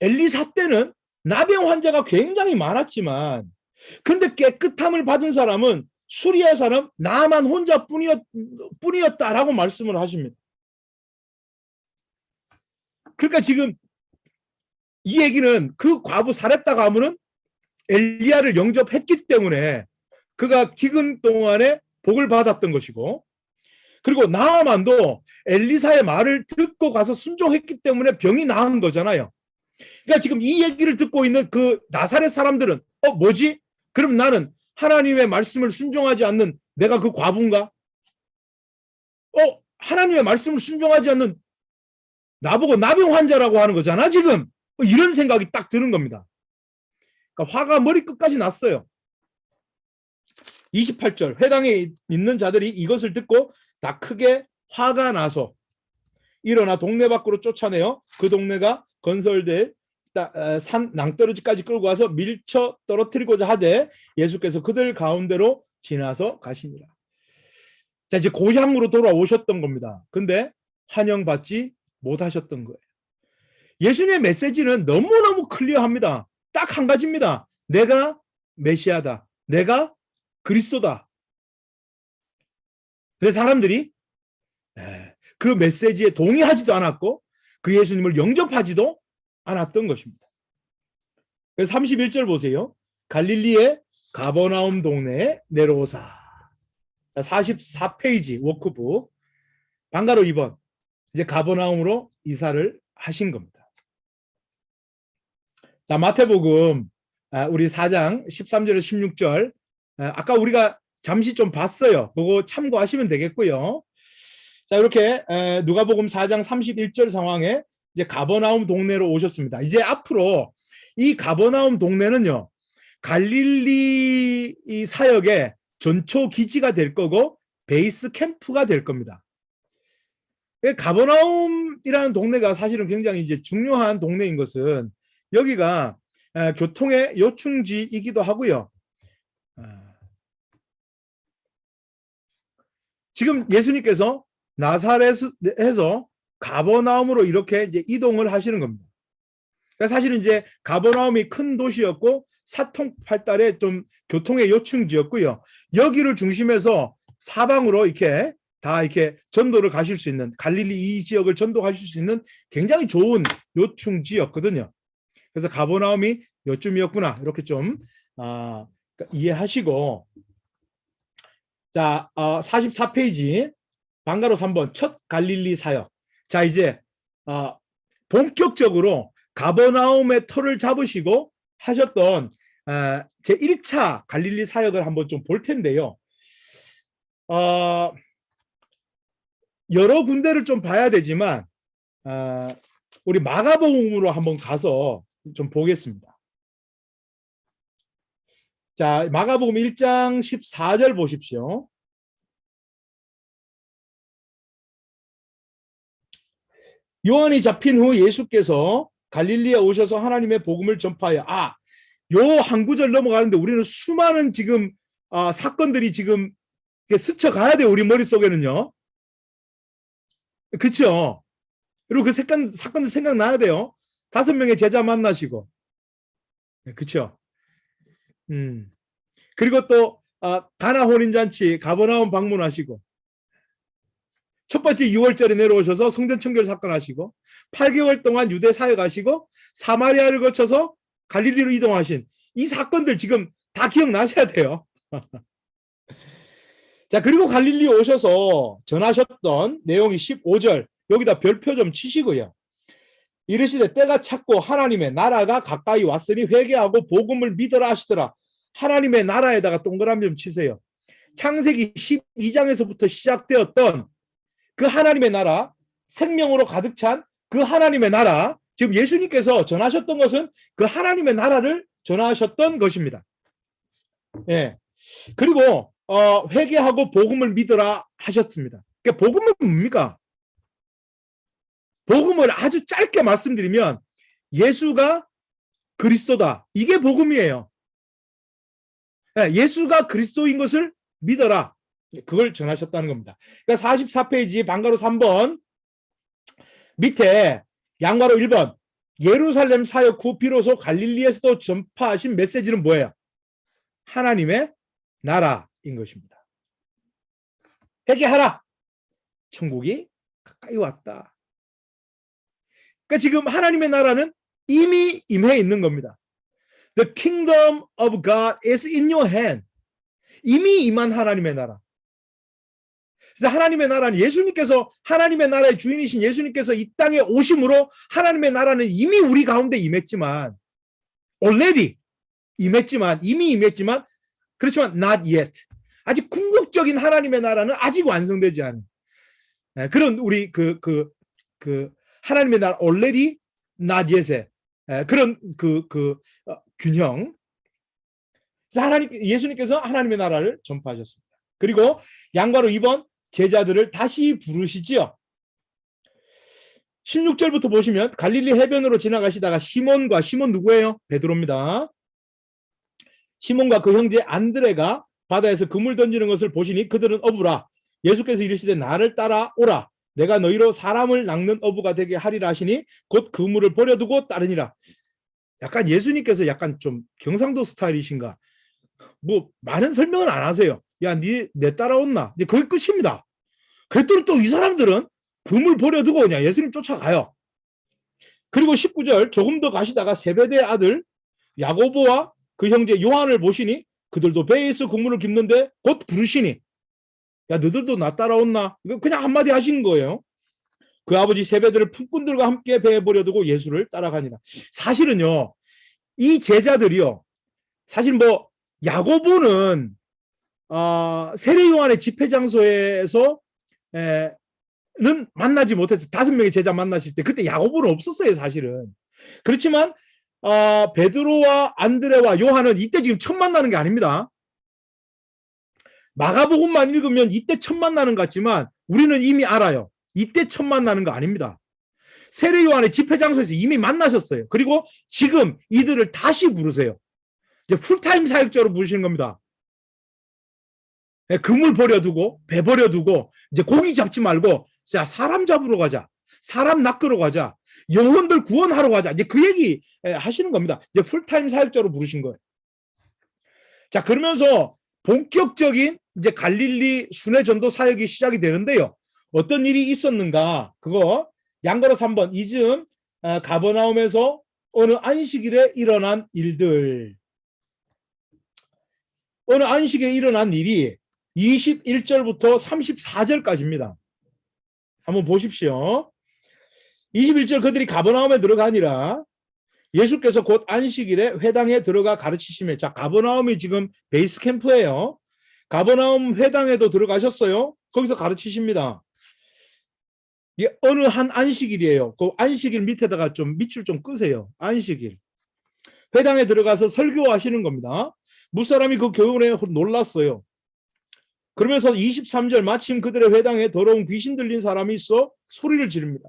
엘리사 때는 나병 환자가 굉장히 많았지만 근데 깨끗함을 받은 사람은 수리아 사람 나만 혼자 뿐이었다라고 말씀을 하십니다. 그러니까 지금 이 얘기는 그 과부 사렙다 가문은 엘리야를 영접했기 때문에 그가 기근 동안에 복을 받았던 것이고, 그리고 나아만도 엘리사의 말을 듣고 가서 순종했기 때문에 병이 나은 거잖아요. 그러니까 지금 이 얘기를 듣고 있는 그 나사렛 사람들은 뭐지? 그럼 나는 하나님의 말씀을 순종하지 않는 내가 그 과부인가? 하나님의 말씀을 순종하지 않는 나보고 나병 환자라고 하는 거잖아 지금. 이런 생각이 딱 드는 겁니다. 그러니까 화가 머리끝까지 났어요. 28절 회당에 있는 자들이 이것을 듣고 다 크게 화가 나서 일어나 동네 밖으로 쫓아내어 그 동네가 건설될 산 낭떠러지까지 끌고 와서 밀쳐 떨어뜨리고자 하되 예수께서 그들 가운데로 지나서 가시니라. 자, 이제 고향으로 돌아오셨던 겁니다. 근데 환영받지 못하셨던 거예요. 예수님의 메시지는 너무너무 클리어합니다. 딱 한 가지입니다. 내가 메시아다. 내가 그리스도다. 그래서 사람들이 그 메시지에 동의하지도 않았고 그 예수님을 영접하지도 않았던 것입니다. 그래서 31절 보세요. 갈릴리의 가버나움 동네에 내려오사. 44페이지 워크북 방가로 2번 이제 가버나움으로 이사를 하신 겁니다. 자, 마태복음 우리 4장 13절에서 16절 아까 우리가 잠시 좀 봤어요. 그거 참고하시면 되겠고요. 자, 이렇게 누가복음 4장 31절 상황에 이제 가버나움 동네로 오셨습니다. 이제 앞으로 이 가버나움 동네는요, 갈릴리 이 사역의 전초 기지가 될 거고 베이스 캠프가 될 겁니다. 가버나움이라는 동네가 사실은 굉장히 이제 중요한 동네인 것은 여기가 교통의 요충지이기도 하고요. 지금 예수님께서 나사렛에서 가버나움으로 이렇게 이제 이동을 하시는 겁니다. 그러니까 사실은 이제 가버나움이 큰 도시였고 사통팔달의 좀 교통의 요충지였고요. 여기를 중심해서 사방으로 이렇게 다 이렇게 전도를 가실 수 있는 갈릴리 이 지역을 전도하실 수 있는 굉장히 좋은 요충지였거든요. 그래서 가버나움이 요쯤이었구나 이렇게 좀 이해하시고, 자 44페이지 방가로 3번 첫 갈릴리 사역. 자, 이제 본격적으로 가버나움의 터를 잡으시고 하셨던 제 1차 갈릴리 사역을 한번 좀 볼 텐데요. 여러 군데를 좀 봐야 되지만 우리 마가복음으로 한번 가서 좀 보겠습니다. 자, 마가복음 1장 14절 보십시오. 요한이 잡힌 후 예수께서 갈릴리에 오셔서 하나님의 복음을 전파하여 요 한 구절 넘어가는데 우리는 수많은 지금 사건들이 지금 스쳐가야 돼요. 우리 머릿속에는요. 그렇죠? 그리고 그 사건들 생각나야 돼요. 5명의 제자 만나시고. 그렇죠? 그리고 또 가나 혼인잔치 가버나움 방문하시고, 첫 번째 6월절에 내려오셔서 성전 청결 사건 하시고 8개월 동안 유대 사역하시고 사마리아를 거쳐서 갈릴리로 이동하신 이 사건들 지금 다 기억나셔야 돼요. 자, 그리고 갈릴리 오셔서 전하셨던 내용이 15절 여기다 별표 좀 치시고요. 이르시되 때가 찼고 하나님의 나라가 가까이 왔으니 회개하고 복음을 믿으라 하시더라. 하나님의 나라에다가 동그라미 좀 치세요. 창세기 12장에서부터 시작되었던 그 하나님의 나라, 생명으로 가득 찬 그 하나님의 나라, 지금 예수님께서 전하셨던 것은 그 하나님의 나라를 전하셨던 것입니다. 예. 그리고 회개하고 복음을 믿으라 하셨습니다. 그러니까 복음은 뭡니까? 복음을 아주 짧게 말씀드리면 예수가 그리스도다. 이게 복음이에요. 예, 예수가 그리스도인 것을 믿어라. 그걸 전하셨다는 겁니다. 그러니까 44페이지 방가로 3번 밑에 양가로 1번 예루살렘 사역 후 비로소 갈릴리에서도 전파하신 메시지는 뭐예요? 하나님의 나라인 것입니다. 회개하라. 천국이 가까이 왔다. 그러니까 지금 하나님의 나라는 이미 임해 있는 겁니다. The kingdom of God is in your hand. 이미 임한 하나님의 나라. 그래서 하나님의 나라는 예수님께서 하나님의 나라의 주인이신 예수님께서 이 땅에 오심으로 하나님의 나라는 이미 우리 가운데 임했지만 already 이미 임했지만 그렇지만 not yet. 아직 궁극적인 하나님의 나라는 아직 완성되지 않은 그런 우리 하나님의 나라 already not yet의 그런 균형. 그래서 예수님께서 하나님의 나라를 전파하셨습니다. 그리고 양가로 2번 제자들을 다시 부르시지요. 16절부터 보시면 갈릴리 해변으로 지나가시다가 시몬 누구예요? 베드로입니다. 시몬과 그 형제 안드레가 바다에서 그물 던지는 것을 보시니 그들은 어부라. 예수께서 이르시되 나를 따라오라. 내가 너희로 사람을 낚는 어부가 되게 하리라 하시니 곧 그물을 버려두고 따르니라. 약간 예수님께서 약간 좀 경상도 스타일이신가? 뭐 많은 설명은 안 하세요. 야, 내 따라온나? 이제 거기 끝입니다. 그랬더니 또 이 사람들은 그물 버려두고 그냥 예수님 쫓아가요. 그리고 19절 조금 더 가시다가 세베대의 아들 야고보와 그 형제 요한을 보시니 그들도 배에서 국물을 깁는데 곧 부르시니 야, 너들도 나 따라온나? 이거 그냥 한마디 하시는 거예요. 그 아버지 세베대를 품꾼들과 함께 배에 버려두고 예수를 따라가니라. 사실은요, 이 제자들이요, 사실 뭐 야고보는 세례 요한의 집회 장소에서 는 만나지 못해서 5명의 제자 만나실 때 그때 야고보는 없었어요, 사실은. 그렇지만 베드로와 안드레와 요한은 이때 지금 처음 만나는 게 아닙니다. 마가복음만 읽으면 이때 처음 만나는 것 같지만 우리는 이미 알아요. 이때 처음 만나는 거 아닙니다. 세례 요한의 집회 장소에서 이미 만나셨어요. 그리고 지금 이들을 다시 부르세요. 이제 풀타임 사역자로 부르시는 겁니다. 그물 버려두고 배 버려두고 이제 고기 잡지 말고 자, 사람 잡으러 가자. 사람 낚으러 가자. 영혼들 구원하러 가자. 이제 그 얘기 하시는 겁니다. 이제 풀타임 사역자로 부르신 거예요. 자, 그러면서 본격적인 이제 갈릴리 순회 전도 사역이 시작이 되는데요. 어떤 일이 있었는가? 그거 양가로 3번 이즈음 가버나움에서 어느 안식일에 일어난 일들. 어느 안식일에 일어난 일이 21절부터 34절까지입니다. 한번 보십시오. 21절 그들이 가버나움에 들어가니라. 예수께서 곧 안식일에 회당에 들어가 가르치시며, 자, 가버나움이 지금 베이스 캠프예요. 가버나움 회당에도 들어가셨어요. 거기서 가르치십니다. 이게 어느 한 안식일이에요. 그 안식일 밑에다가 좀 밑줄 좀 끄세요. 안식일. 회당에 들어가서 설교하시는 겁니다. 무사람이 그 교훈에 놀랐어요. 그러면서 23절 마침 그들의 회당에 더러운 귀신 들린 사람이 있어 소리를 지릅니다.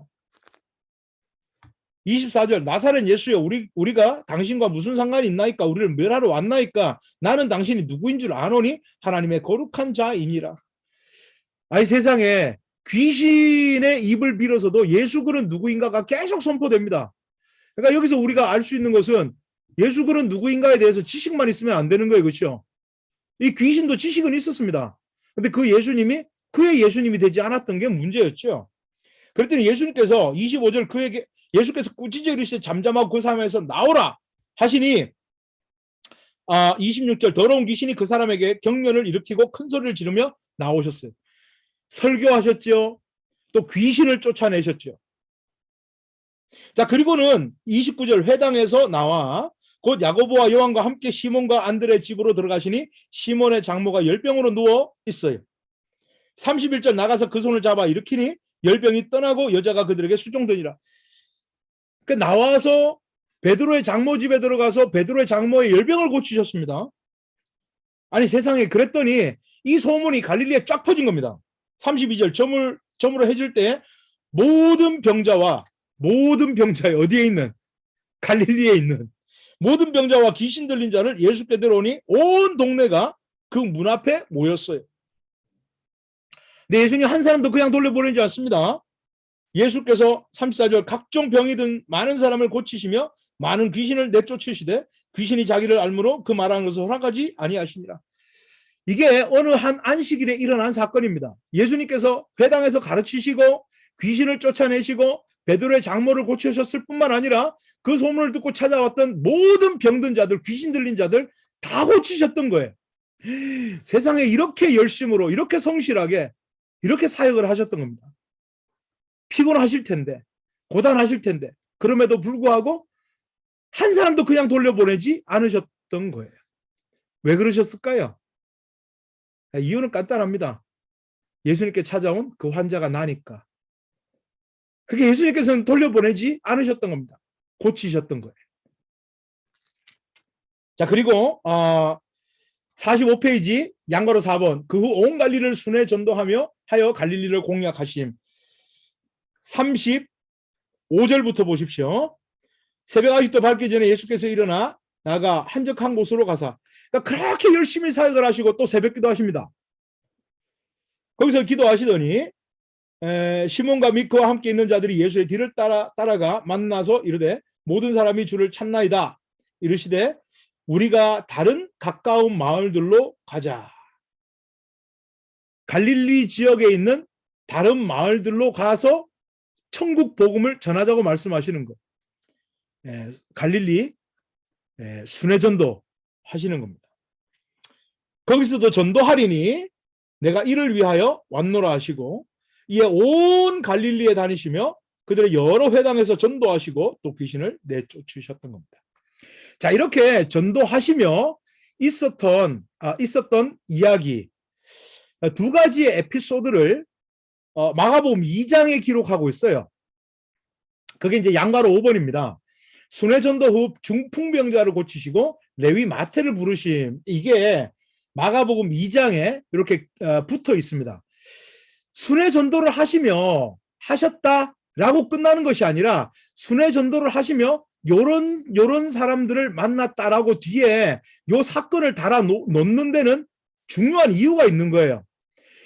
24절 나사렛 예수여 우리가 당신과 무슨 상관이 있나이까? 우리를 멸하러 왔나이까? 나는 당신이 누구인 줄 아노니 하나님의 거룩한 자이니라. 아니 세상에 귀신의 입을 빌어서도 예수 그는 누구인가가 계속 선포됩니다. 그러니까 여기서 우리가 알 수 있는 것은 예수 그는 누구인가에 대해서 지식만 있으면 안 되는 거예요. 그렇죠? 이 귀신도 지식은 있었습니다. 근데 그 예수님이 그의 예수님이 되지 않았던 게 문제였죠. 그랬더니 예수님께서 25절 그에게 예수께서 꾸짖어 이르시되 잠잠하고 그 사람에서 나오라 하시니 26절 더러운 귀신이 그 사람에게 경련을 일으키고 큰 소리를 지르며 나오셨어요. 설교하셨죠. 또 귀신을 쫓아내셨죠. 자, 그리고는 29절 회당에서 나와 곧 야고보와 요한과 함께 시몬과 안드레 집으로 들어가시니 시몬의 장모가 열병으로 누워 있어요. 31절 나가서 그 손을 잡아 일으키니 열병이 떠나고 여자가 그들에게 수종되니라. 그 나와서 베드로의 장모 집에 들어가서 베드로의 장모의 열병을 고치셨습니다. 아니 세상에 그랬더니 이 소문이 갈릴리에 쫙 퍼진 겁니다. 32절 점으로 해줄 때 모든 병자의 어디에 있는 갈릴리에 있는 모든 병자와 귀신 들린 자를 예수께 데려오니 온 동네가 그 문 앞에 모였어요. 근데 예수님 한 사람도 그냥 돌려보내지 않습니다. 예수께서 34절 각종 병이 든 많은 사람을 고치시며 많은 귀신을 내쫓으시되 귀신이 자기를 알므로 그 말하는 것을 허락하지 아니하시니라. 이게 어느 한 안식일에 일어난 사건입니다. 예수님께서 회당에서 가르치시고 귀신을 쫓아내시고 베드로의 장모를 고치셨을 뿐만 아니라 그 소문을 듣고 찾아왔던 모든 병든 자들, 귀신 들린 자들 다 고치셨던 거예요. 세상에 이렇게 열심으로 이렇게 성실하게 이렇게 사역을 하셨던 겁니다. 피곤하실 텐데 고단하실 텐데 그럼에도 불구하고 한 사람도 그냥 돌려보내지 않으셨던 거예요. 왜 그러셨을까요? 이유는 간단합니다. 예수님께 찾아온 그 환자가 나니까. 그게 예수님께서는 돌려보내지 않으셨던 겁니다. 고치셨던 거예요. 자, 그리고 45페이지 양가로 4번 그 후 온 갈릴리를 순회 전도하며 하여 갈릴리를 공략하심. 35절부터 보십시오. 새벽 아직도 밝기 전에 예수께서 일어나 나가 한적한 곳으로 가사 그러니까 그렇게 열심히 사역을 하시고 또 새벽 기도하십니다. 거기서 기도하시더니 시몬과 미크와 함께 있는 자들이 예수의 뒤를 따라가 만나서 이르되 모든 사람이 주를 찾나이다. 이르시되 우리가 다른 가까운 마을들로 가자. 갈릴리 지역에 있는 다른 마을들로 가서 천국 복음을 전하자고 말씀하시는 것. 갈릴리 순회 전도 하시는 겁니다. 거기서도 전도하리니 내가 이를 위하여 왔노라 하시고 이에 온 갈릴리에 다니시며 그들의 여러 회당에서 전도하시고 또 귀신을 내쫓으셨던 겁니다. 자, 이렇게 전도하시며 있었던 이야기 두 가지의 에피소드를 마가복음 2장에 기록하고 있어요. 그게 이제 양가로 5번입니다. 순회 전도 후 중풍병자를 고치시고 레위 마태를 부르심. 이게 마가복음 2장에 이렇게 붙어 있습니다. 순회 전도를 하셨다라고 끝나는 것이 아니라 순회 전도를 하시며 요런 사람들을 만났다라고 뒤에 요 사건을 달아 놓는 데는 중요한 이유가 있는 거예요.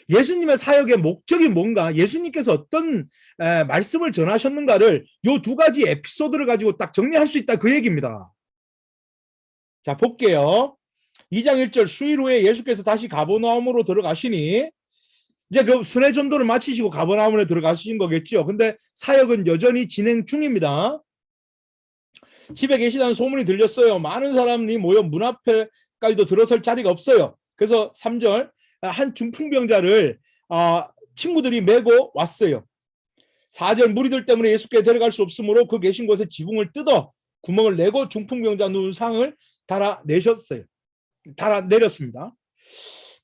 예수님의 사역의 목적이 뭔가, 예수님께서 어떤 말씀을 전하셨는가를 요 두 가지 에피소드를 가지고 딱 정리할 수 있다 그 얘기입니다. 자, 볼게요. 2장 1절 수일 후에 예수께서 다시 가버나움으로 들어가시니 이제 그 순회 전도를 마치시고 가버나움에 들어가신 거겠죠. 근데 사역은 여전히 진행 중입니다. 집에 계시다는 소문이 들렸어요. 많은 사람이 모여 문 앞에까지도 들어설 자리가 없어요. 그래서 3절 한 중풍병자를 친구들이 메고 왔어요. 4절 무리들 때문에 예수께 데려갈 수 없으므로 그 계신 곳에 지붕을 뜯어 구멍을 내고 중풍병자 누운 상을 달아내렸습니다.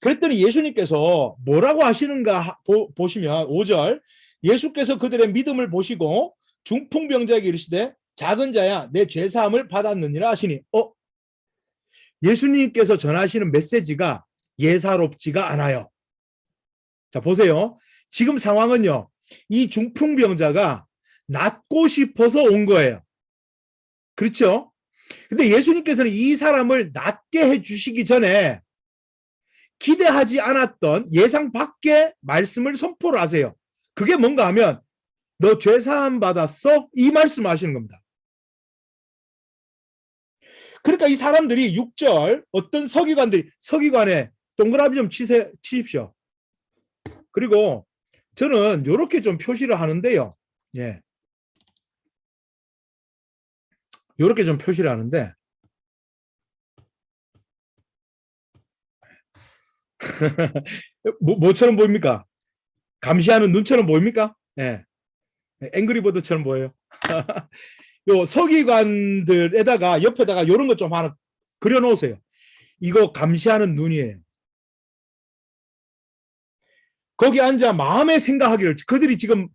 그랬더니 예수님께서 뭐라고 하시는가 보시면 5절 예수께서 그들의 믿음을 보시고 중풍병자에게 이르시되 작은 자야 내 죄사함을 받았느니라 하시니 예수님께서 전하시는 메시지가 예사롭지가 않아요. 자, 보세요. 지금 상황은요. 이 중풍병자가 낫고 싶어서 온 거예요. 그렇죠? 근데 예수님께서는 이 사람을 낫게 해주시기 전에 기대하지 않았던 예상 밖의 말씀을 선포를 하세요. 그게 뭔가 하면 너 죄사함 받았어? 이 말씀 하시는 겁니다. 그러니까 이 사람들이 6절 어떤 서기관에 동그라미 좀 치십시오. 그리고 저는 이렇게 좀 표시를 하는데요. 예. 이렇게 좀 표시를 하는데 뭐처럼 보입니까? 감시하는 눈처럼 보입니까? 예. 앵그리버드처럼 보여요. 요 서기관들에다가 옆에다가 이런 것 좀 하나 그려 놓으세요. 이거 감시하는 눈이에요. 거기 앉아 마음에 생각하기를, 그들이 지금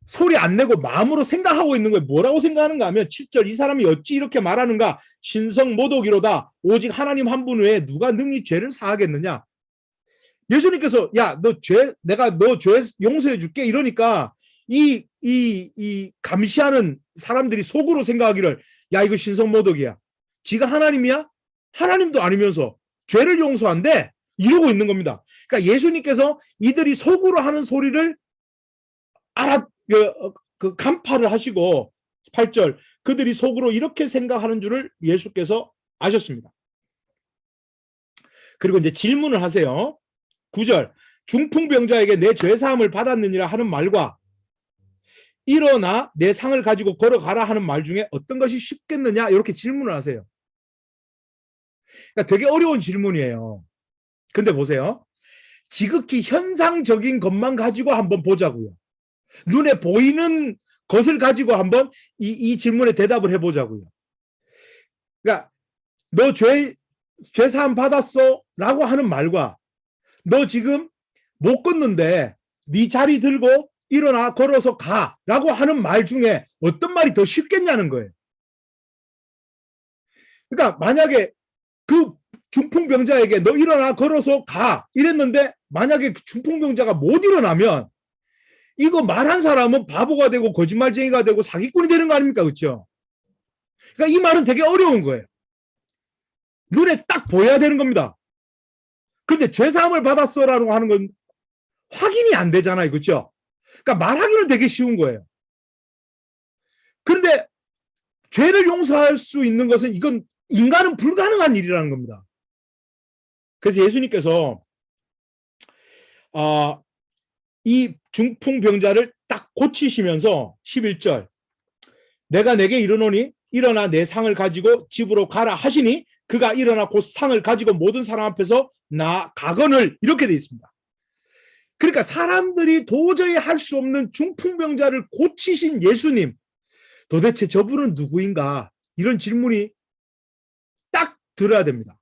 소리 안 내고 마음으로 생각하고 있는 거예요. 뭐라고 생각하는가 하면 7절, 이 사람이 어찌 이렇게 말하는가? 신성모독이로다. 오직 하나님 한 분 외에 누가 능히 죄를 사하겠느냐? 예수님께서 야, 내가 너 죄 용서해 줄게 이러니까 이 감시하는 사람들이 속으로 생각하기를, 야, 이거 신성모독이야. 지가 하나님이야? 하나님도 아니면서 죄를 용서한대? 이러고 있는 겁니다. 그러니까 예수님께서 이들이 속으로 하는 소리를 간파를 하시고, 8절, 그들이 속으로 이렇게 생각하는 줄을 예수께서 아셨습니다. 그리고 이제 질문을 하세요. 9절, 중풍병자에게 내 죄사함을 받았느니라 하는 말과 일어나 내 상을 가지고 걸어가라 하는 말 중에 어떤 것이 쉽겠느냐, 이렇게 질문을 하세요. 그러니까 되게 어려운 질문이에요. 근데 보세요. 지극히 현상적인 것만 가지고 한번 보자고요. 눈에 보이는 것을 가지고 한번 이 질문에 대답을 해보자고요. 그러니까 너 죄사함 받았어? 라고 하는 말과 너 지금 못 걷는데 네 자리 들고 일어나 걸어서 가 라고 하는 말 중에 어떤 말이 더 쉽겠냐는 거예요. 그러니까 만약에 그 중풍병자에게 너 일어나 걸어서 가 이랬는데 만약에 그 중풍병자가 못 일어나면 이거 말한 사람은 바보가 되고 거짓말쟁이가 되고 사기꾼이 되는 거 아닙니까? 그렇죠? 그러니까 이 말은 되게 어려운 거예요. 눈에 딱 보여야 되는 겁니다. 근데 죄사함을 받았어라고 하는 건 확인이 안 되잖아요. 그렇죠? 그러니까 말하기는 되게 쉬운 거예요. 그런데 죄를 용서할 수 있는 것은 이건 인간은 불가능한 일이라는 겁니다. 그래서 예수님께서 이 중풍병자를 딱 고치시면서 11절, 내가 내게 이르노니 일어나 내 상을 가지고 집으로 가라 하시니 그가 일어나 곧 상을 가지고 모든 사람 앞에서 나가거늘, 이렇게 되어 있습니다. 그러니까 사람들이 도저히 할 수 없는 중풍병자를 고치신 예수님, 도대체 저분은 누구인가? 이런 질문이 딱 들어야 됩니다.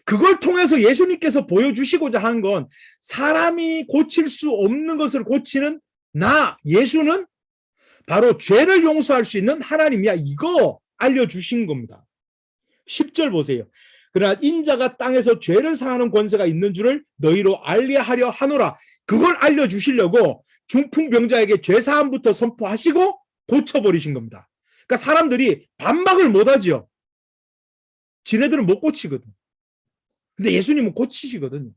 그걸 통해서 예수님께서 보여주시고자 한 건 사람이 고칠 수 없는 것을 고치는 나, 예수는 바로 죄를 용서할 수 있는 하나님이야. 이거 알려주신 겁니다. 10절 보세요. 그러나 인자가 땅에서 죄를 사하는 권세가 있는 줄을 너희로 알리하려 하노라. 그걸 알려주시려고 중풍병자에게 죄사함부터 선포하시고 고쳐버리신 겁니다. 그러니까 사람들이 반박을 못하죠. 지네들은 못 고치거든. 근데 예수님은 고치시거든요.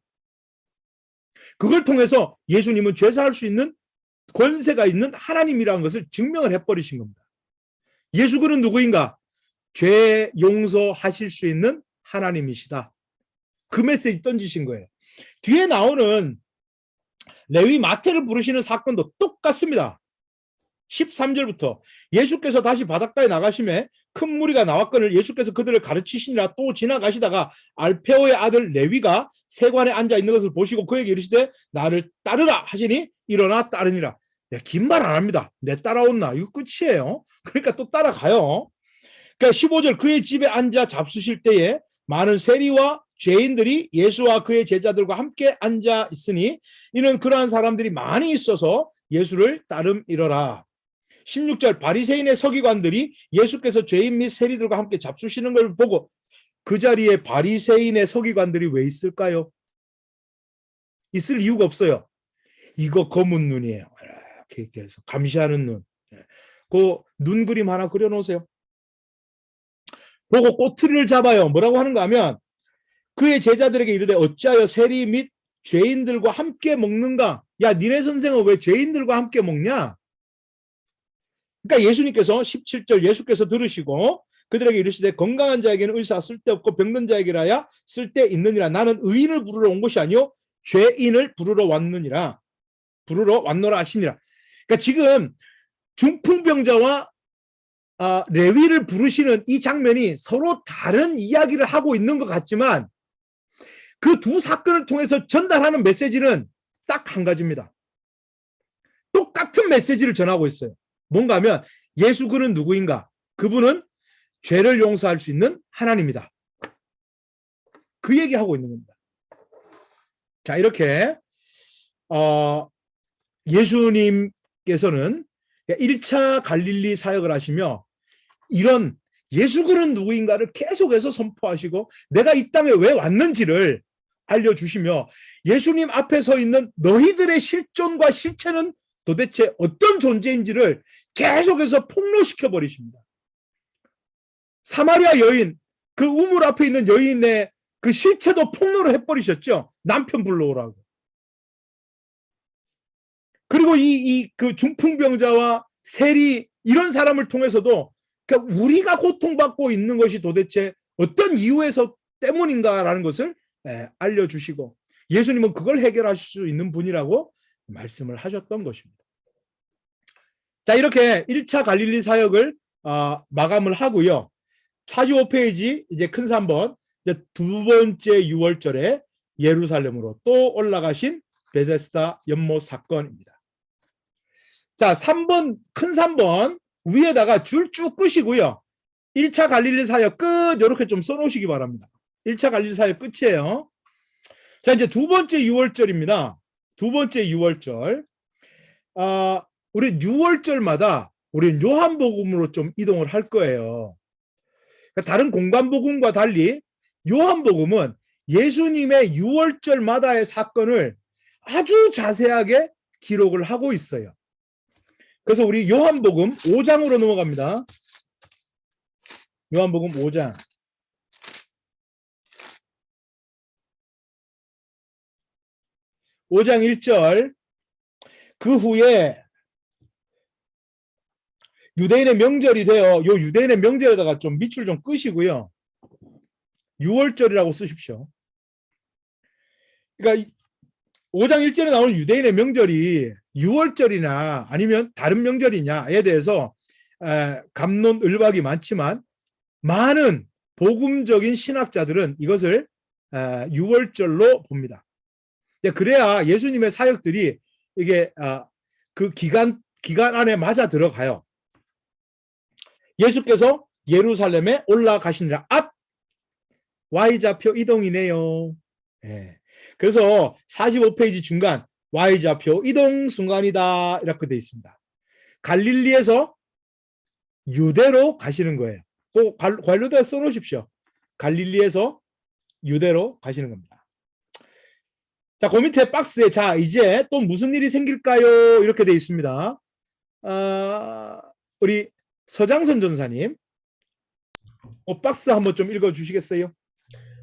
그걸 통해서 예수님은 죄사할 수 있는 권세가 있는 하나님이라는 것을 증명을 해버리신 겁니다. 예수 그는 누구인가? 죄 용서하실 수 있는 하나님이시다. 그 메시지 던지신 거예요. 뒤에 나오는 레위 마태를 부르시는 사건도 똑같습니다. 13절부터 예수께서 다시 바닷가에 나가심에 큰 무리가 나왔거늘 예수께서 그들을 가르치시니라. 또 지나가시다가 알페오의 아들 레위가 세관에 앉아 있는 것을 보시고 그에게 이르시되 나를 따르라 하시니 일어나 따르니라. 긴 말 안 합니다. 내 따라온나, 이거 끝이에요. 그러니까 또 따라가요. 그러니까 15절, 그의 집에 앉아 잡수실 때에 많은 세리와 죄인들이 예수와 그의 제자들과 함께 앉아 있으니 이는 그러한 사람들이 많이 있어서 예수를 따름이러라. 16절, 바리새인의 서기관들이 예수께서 죄인 및 세리들과 함께 잡수시는 걸 보고, 그 자리에 바리새인의 서기관들이 왜 있을까요? 있을 이유가 없어요. 이거 검은 눈이에요. 이렇게 해서 감시하는 눈. 그 눈 그림 하나 그려놓으세요. 보고 꼬투리를 잡아요. 뭐라고 하는가 하면 그의 제자들에게 이르되 어찌하여 세리 및 죄인들과 함께 먹는가? 야, 니네 선생은 왜 죄인들과 함께 먹냐? 그러니까 예수님께서 17절, 예수께서 들으시고 그들에게 이르시되 건강한 자에게는 의사 쓸데없고 병든 자에게라야 쓸데있느니라. 나는 의인을 부르러 온 것이 아니요 죄인을 부르러 왔느니라. 부르러 왔노라 하시니라. 그러니까 지금 중풍병자와 레위를 부르시는 이 장면이 서로 다른 이야기를 하고 있는 것 같지만 그 두 사건을 통해서 전달하는 메시지는 딱 한 가지입니다. 똑같은 메시지를 전하고 있어요. 뭔가 하면 예수 그는 누구인가? 그분은 죄를 용서할 수 있는 하나님이다. 그 얘기하고 있는 겁니다. 자, 이렇게 예수님께서는 1차 갈릴리 사역을 하시며 이런 예수 그는 누구인가를 계속해서 선포하시고 내가 이 땅에 왜 왔는지를 알려주시며 예수님 앞에 서 있는 너희들의 실존과 실체는 도대체 어떤 존재인지를 계속해서 폭로시켜 버리십니다. 사마리아 여인, 그 우물 앞에 있는 여인의 그 실체도 폭로를 해버리셨죠. 남편 불러오라고. 그리고 그 중풍병자와 세리 이런 사람을 통해서도 그러니까 우리가 고통받고 있는 것이 도대체 어떤 이유에서 때문인가라는 것을 알려주시고 예수님은 그걸 해결하실 수 있는 분이라고 말씀을 하셨던 것입니다. 자, 이렇게 1차 갈릴리 사역을 마감을 하고요. 45페이지 이제 큰 3번 이제 두 번째 유월절에 예루살렘으로 또 올라가신 베데스다 연못 사건입니다. 자, 3번 큰 3번 위에다가 줄 쭉 끄시고요. 1차 갈릴리 사역 끝 이렇게 좀 써놓으시기 바랍니다. 1차 갈릴리 사역 끝이에요. 자, 이제 두 번째 유월절입니다. 두 번째 유월절. 우리 유월절마다 우리 요한복음으로 좀 이동을 할 거예요. 다른 공관복음과 달리 요한복음은 예수님의 유월절마다의 사건을 아주 자세하게 기록을 하고 있어요. 그래서 우리 요한복음 5장으로 넘어갑니다. 요한복음 5장. (5장 1절) 그 후에 유대인의 명절이 되어 요 유대인의 명절에다가 좀 밑줄 좀 끄시고요. 6월절이라고 쓰십시오. 그러니까 5장 1절에 나오는 유대인의 명절이 6월절이나 아니면 다른 명절이냐에 대해서 갑론을박이 많지만 많은 복음적인 신학자들은 이것을 6월절로 봅니다. 그래야 예수님의 사역들이 이게 그 기간 안에 맞아 들어가요. 예수께서 예루살렘에 올라가시니라. Y좌표 이동이네요. 예. 그래서 45페이지 중간 Y좌표 이동 순간이다 이렇게 되어 있습니다. 갈릴리에서 유대로 가시는 거예요. 꼭 관료대에 써놓으십시오. 갈릴리에서 유대로 가시는 겁니다. 자, 그 밑에 박스에 자 이제 또 무슨 일이 생길까요? 이렇게 되어 있습니다. 우리 서장선 전사님, 박스 한번 좀 읽어주시겠어요?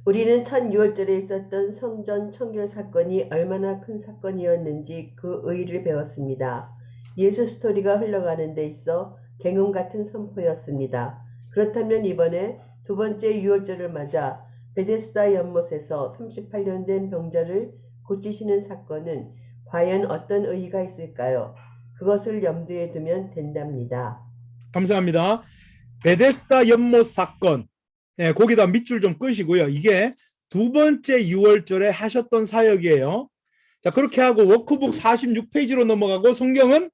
우리는 첫 유월절에 있었던 성전 청결 사건이 얼마나 큰 사건이었는지 그 의의를 배웠습니다. 예수 스토리가 흘러가는 데 있어 갱음 같은 선포였습니다. 그렇다면 이번에 두 번째 유월절을 맞아 베데스다 연못에서 38년 된 병자를 고치시는 사건은 과연 어떤 의의가 있을까요? 그것을 염두에 두면 된답니다. 감사합니다. 베데스다 연못 사건. 네, 거기다 밑줄 좀 끄시고요. 이게 두 번째 유월절에 하셨던 사역이에요. 자, 그렇게 하고 워크북 46페이지로 넘어가고 성경은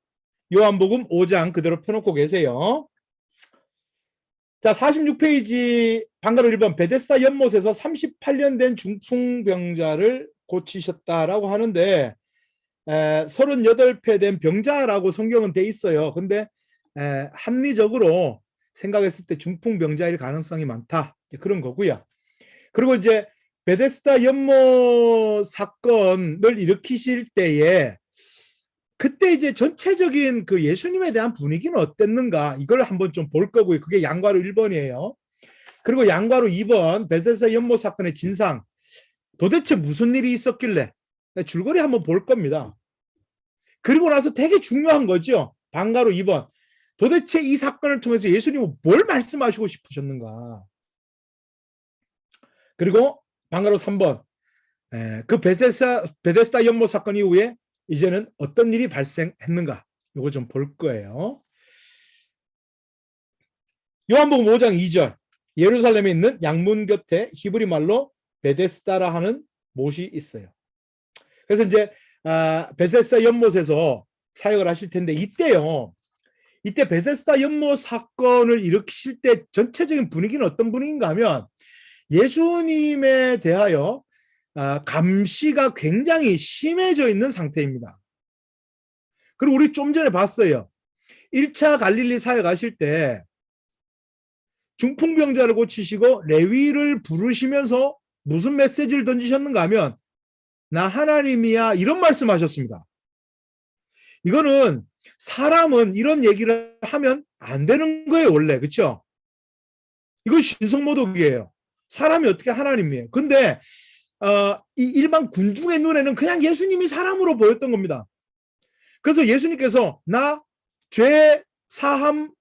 요한복음 5장 그대로 펴놓고 계세요. 자, 46페이지 방가로 1번 베데스다 연못에서 38년 된 중풍병자를 고치셨다라고 하는데 38회 된 병자라고 성경은 돼 있어요. 근데 합리적으로 생각했을 때 중풍병자일 가능성이 많다. 그런 거고요. 그리고 이제 베데스다 연못 사건을 일으키실 때에 그때 이제 전체적인 그 예수님에 대한 분위기는 어땠는가 이걸 한번 좀 볼 거고요. 그게 양과로 1번이에요. 그리고 양과로 2번 베데스다 연못 사건의 진상. 도대체 무슨 일이 있었길래 줄거리 한번 볼 겁니다. 그리고 나서 되게 중요한 거죠. 방가로 2번. 도대체 이 사건을 통해서 예수님은 뭘 말씀하시고 싶으셨는가? 그리고 방가로 3번. 그 베데스다 연못 사건 이후에 이제는 어떤 일이 발생했는가? 이거 좀 볼 거예요. 요한복음 5장 2절. 예루살렘에 있는 양문 곁에 히브리 말로 베데스다라 하는 못이 있어요. 그래서 이제 베데스다 연못에서 사역을 하실 텐데 이때요. 이때 베데스다 연못 사건을 일으키실 때 전체적인 분위기는 어떤 분위기인가 하면 예수님에 대하여 감시가 굉장히 심해져 있는 상태입니다. 그리고 우리 좀 전에 봤어요. 1차 갈릴리 사역 하실 때 중풍병자를 고치시고 레위를 부르시면서 무슨 메시지를 던지셨는가 하면 나 하나님이야 이런 말씀하셨습니다. 이거는 사람은 이런 얘기를 하면 안 되는 거예요 원래. 그렇죠? 이건 신성모독이에요. 사람이 어떻게 하나님이에요. 근데 이 일반 군중의 눈에는 그냥 예수님이 사람으로 보였던 겁니다. 그래서 예수님께서 나 죄 사함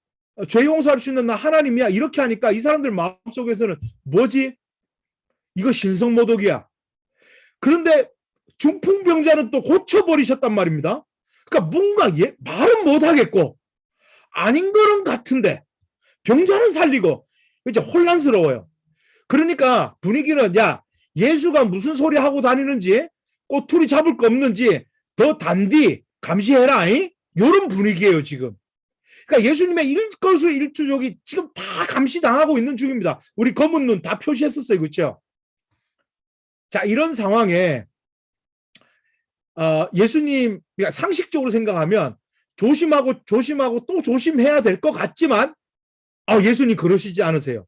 죄 용서할 수 있는 나 하나님이야 이렇게 하니까 이 사람들 마음속에서는 뭐지? 이거 신성모독이야. 그런데 중풍병자는 또 고쳐버리셨단 말입니다. 그러니까 뭔가 말은 못하겠고 아닌 거는 같은데 병자는 살리고 이제 혼란스러워요. 그러니까 분위기는 야 예수가 무슨 소리 하고 다니는지 꼬투리 잡을 거 없는지 더 단디 감시해라. 이런 분위기예요 지금. 그러니까 예수님의 일거수일투족이 지금 다 감시당하고 있는 중입니다. 우리 검은 눈 다 표시했었어요. 그렇죠? 자, 이런 상황에 예수님 그러니까 상식적으로 생각하면 조심하고 또 조심해야 될 것 같지만 예수님 그러시지 않으세요.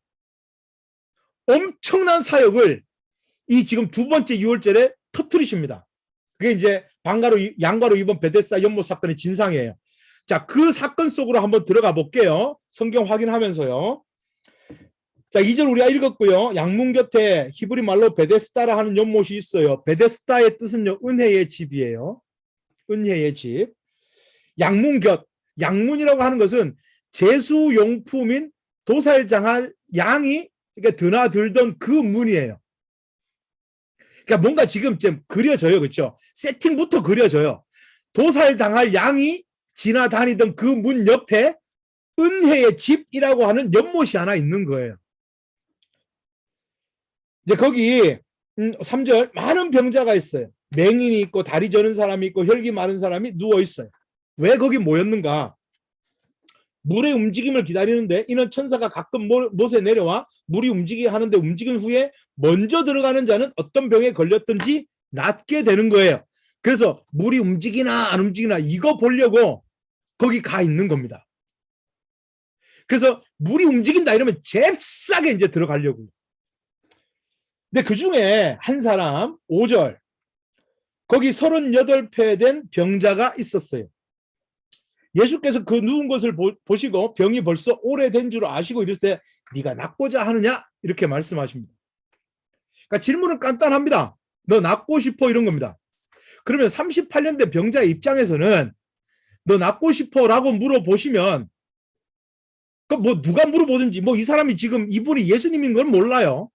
엄청난 사역을 이 지금 두 번째 유월절에 터뜨리십니다. 그게 이제 양가로 이번 베데스다 연못 사건의 진상이에요. 자, 그 사건 속으로 한번 들어가 볼게요. 성경 확인하면서요. 자, 2절 우리가 읽었고요. 양문 곁에 히브리 말로 베데스다라 하는 연못이 있어요. 베데스다의 뜻은요, 은혜의 집이에요. 은혜의 집. 양문 곁. 양문이라고 하는 것은 제수용품인 도살장할 양이 그러니까 드나들던 그 문이에요. 그러니까 뭔가 지금 좀 그려져요. 그렇죠? 세팅부터 그려져요. 도살당할 양이 지나다니던 그 문 옆에 은혜의 집이라고 하는 연못이 하나 있는 거예요. 이제 거기 3절 많은 병자가 있어요. 맹인이 있고 다리 저는 사람이 있고 혈기 많은 사람이 누워 있어요. 왜 거기 모였는가? 물의 움직임을 기다리는데 이는 천사가 가끔 못에 내려와 물이 움직이게 하는데 움직인 후에 먼저 들어가는 자는 어떤 병에 걸렸든지 낫게 되는 거예요. 그래서 물이 움직이나 안 움직이나 이거 보려고 거기 가 있는 겁니다. 그래서 물이 움직인다 이러면 잽싸게 이제 들어가려고요. 근데 그 중에 한 사람 5절 거기 38폐 된 병자가 있었어요. 예수께서 그 누운 것을 보시고 병이 벌써 오래된 줄 아시고 이랬을 때 네가 낫고자 하느냐 이렇게 말씀하십니다. 그러니까 질문은 간단합니다. 너 낫고 싶어 이런 겁니다. 그러면 38년 된 병자의 입장에서는 너 낫고 싶어 라고 물어보시면 뭐 누가 물어보든지 뭐 이 사람이 지금 이분이 예수님인 건 몰라요.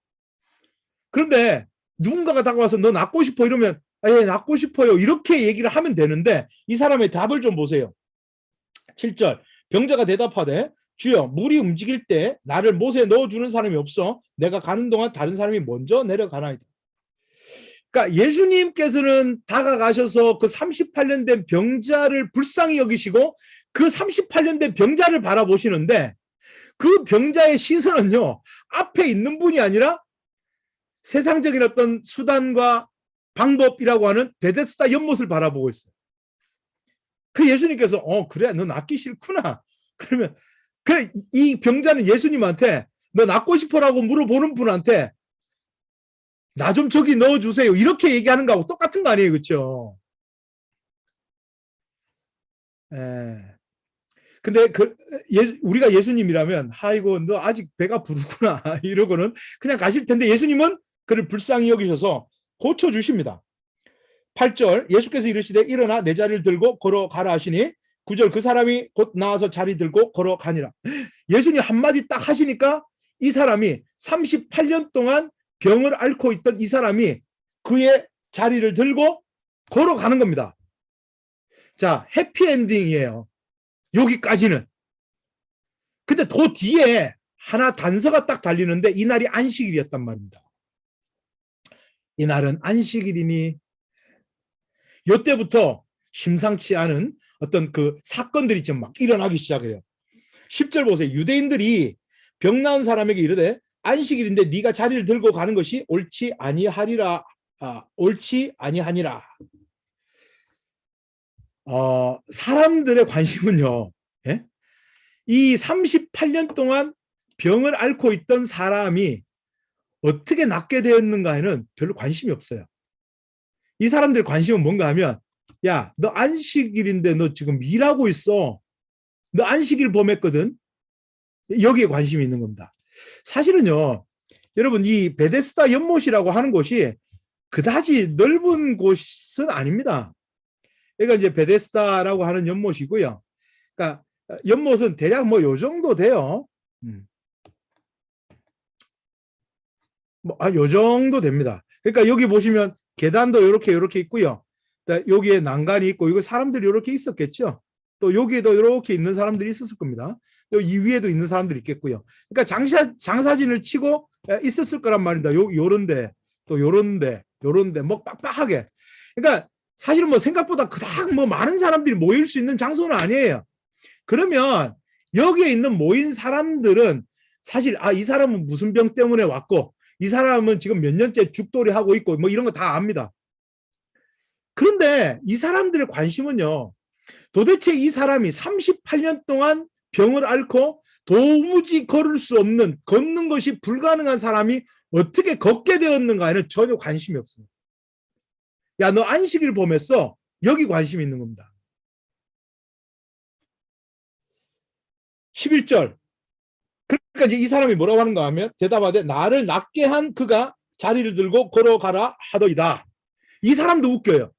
그런데 누군가가 다가와서 너 낫고 싶어 이러면 예 낫고 싶어요 이렇게 얘기를 하면 되는데 이 사람의 답을 좀 보세요. 7절 병자가 대답하되 주여 물이 움직일 때 나를 못에 넣어주는 사람이 없어 내가 가는 동안 다른 사람이 먼저 내려가나이다. 그러니까 예수님께서는 다가가셔서 그 38년 된 병자를 불쌍히 여기시고 그 38년 된 병자를 바라보시는데 그 병자의 시선은요 앞에 있는 분이 아니라 세상적인 어떤 수단과 방법이라고 하는 베데스다 연못을 바라보고 있어요. 그 예수님께서 그래 너 낫기 싫구나. 그러면 그래 이 병자는 예수님한테 너 낫고 싶어라고 물어보는 분한테 나 좀 저기 넣어주세요 이렇게 얘기하는 거하고 똑같은 거 아니에요. 그렇죠? 근데 우리가 예수님이라면 아이고 너 아직 배가 부르구나 이러고는 그냥 가실 텐데 예수님은 그를 불쌍히 여기셔서 고쳐주십니다. 8절 예수께서 이르시되 일어나 내 자리를 들고 걸어가라 하시니 9절 그 사람이 곧 나와서 자리 들고 걸어가니라. 예수님 한마디 딱 하시니까 이 사람이 38년 동안 병을 앓고 있던 이 사람이 그의 자리를 들고 걸어가는 겁니다. 자, 해피엔딩이에요. 여기까지는. 근데 그 뒤에 하나 단서가 딱 달리는데 이날이 안식일이었단 말입니다. 이날은 안식일이니 이때부터 심상치 않은 어떤 그 사건들이 좀 막 일어나기 시작해요. 10절 보세요. 유대인들이 병 나은 사람에게 이르되 안식일인데 네가 자리를 들고 가는 것이 옳지 아니하리라. 옳지 아니하니라. 사람들의 관심은요. 예? 이 38년 동안 병을 앓고 있던 사람이 어떻게 낫게 되었는가에는 별로 관심이 없어요. 이 사람들의 관심은 뭔가 하면 야, 너 안식일인데 너 지금 일하고 있어. 너 안식일 범했거든. 여기에 관심이 있는 겁니다. 사실은요. 여러분 이 베데스다 연못이라고 하는 곳이 그다지 넓은 곳은 아닙니다. 그러니까 이제 베데스다라고 하는 연못이고요. 그러니까 연못은 대략 뭐 요 정도 돼요. 요 정도 됩니다. 그러니까 여기 보시면 계단도 이렇게 있고요. 여기에 난간이 있고 이거 사람들이 이렇게 있었겠죠. 또 여기에도 이렇게 있는 사람들이 있었을 겁니다. 또 이 위에도 있는 사람들이 있겠고요. 그러니까 장사진을 치고 있었을 거란 말입니다. 요런데 또 요런데 뭐 빡빡하게. 그러니까 사실은 뭐 생각보다 그닥 뭐 많은 사람들이 모일 수 있는 장소는 아니에요. 그러면 여기에 있는 모인 사람들은 사실 이 사람은 무슨 병 때문에 왔고 이 사람은 지금 몇 년째 죽돌이 하고 있고 뭐 이런 거 다 압니다. 그런데 이 사람들의 관심은요. 도대체 이 사람이 38년 동안 병을 앓고 도무지 걸을 수 없는 걷는 것이 불가능한 사람이 어떻게 걷게 되었는가에는 전혀 관심이 없어요. 야, 너 안식일 범했어? 여기 관심이 있는 겁니다. 11절. 그러니까 이제 이 사람이 뭐라고 하는가 하면 대답하되 나를 낫게 한 그가 자리를 들고 걸어가라 하더이다. 이 사람도 웃겨요.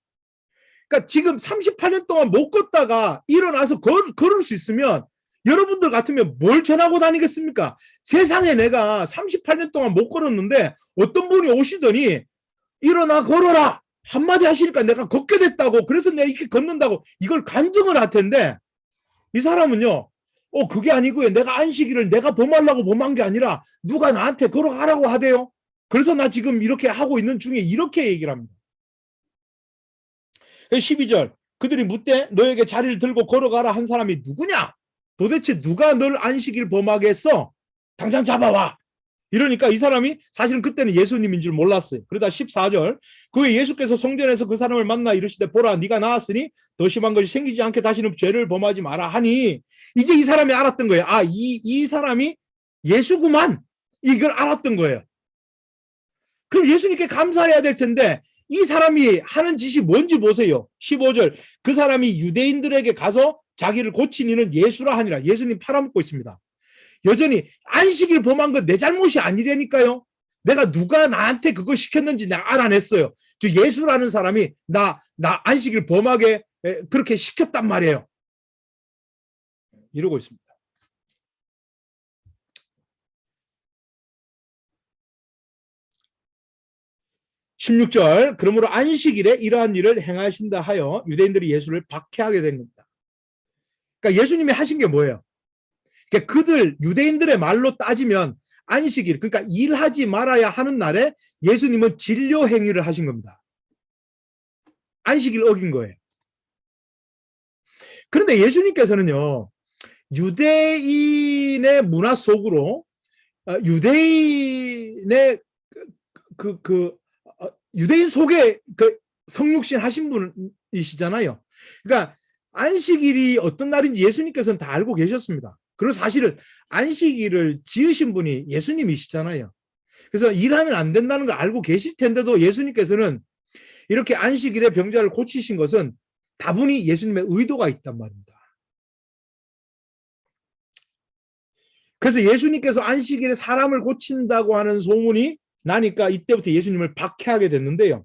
그러니까 지금 38년 동안 못 걷다가 일어나서 걸을 수 있으면 여러분들 같으면 뭘 전하고 다니겠습니까? 세상에 내가 38년 동안 못 걸었는데 어떤 분이 오시더니 일어나 걸어라 한마디 하시니까 내가 걷게 됐다고 그래서 내가 이렇게 걷는다고 이걸 간증을 할 텐데 이 사람은요. 그게 아니고요. 내가 안식일을 내가 범하려고 범한 게 아니라 누가 나한테 걸어가라고 하대요. 그래서 나 지금 이렇게 하고 있는 중에 이렇게 얘기를 합니다. 12절 그들이 묻되 너에게 자리를 들고 걸어가라 한 사람이 누구냐? 도대체 누가 널 안식일 범하게 했어? 당장 잡아와. 이러니까 이 사람이 사실은 그때는 예수님인 줄 몰랐어요. 그러다 14절 그에 예수께서 성전에서 그 사람을 만나 이르시되 보라 네가 나았으니 더 심한 것이 생기지 않게 다시는 죄를 범하지 마라 하니 이제 이 사람이 알았던 거예요. 이 사람이 예수구만. 이걸 알았던 거예요. 그럼 예수님께 감사해야 될 텐데 이 사람이 하는 짓이 뭔지 보세요. 15절 그 사람이 유대인들에게 가서 자기를 고친 이는 예수라 하니라. 예수님 팔아먹고 있습니다. 여전히 안식일 범한 건 내 잘못이 아니라니까요. 내가 누가 나한테 그거 시켰는지 내가 알아냈어요. 즉 예수라는 사람이 나 안식일 범하게 그렇게 시켰단 말이에요. 이러고 있습니다. (16절) 그러므로 안식일에 이러한 일을 행하신다 하여 유대인들이 예수를 박해하게 된 겁니다. 그러니까 예수님이 하신 게 뭐예요? 그러니까 그들 유대인들의 말로 따지면 안식일 그러니까 일하지 말아야 하는 날에 예수님은 진료 행위를 하신 겁니다. 안식일 어긴 거예요. 그런데 예수님께서는요. 유대인의 문화 속으로 유대인의 유대인 속에 성육신 하신 분이시잖아요. 그러니까 안식일이 어떤 날인지 예수님께서는 다 알고 계셨습니다. 그리고 사실은 안식일을 지으신 분이 예수님이시잖아요. 그래서 일하면 안 된다는 걸 알고 계실 텐데도 예수님께서는 이렇게 안식일에 병자를 고치신 것은 다분히 예수님의 의도가 있단 말입니다. 그래서 예수님께서 안식일에 사람을 고친다고 하는 소문이 나니까 이때부터 예수님을 박해하게 됐는데요.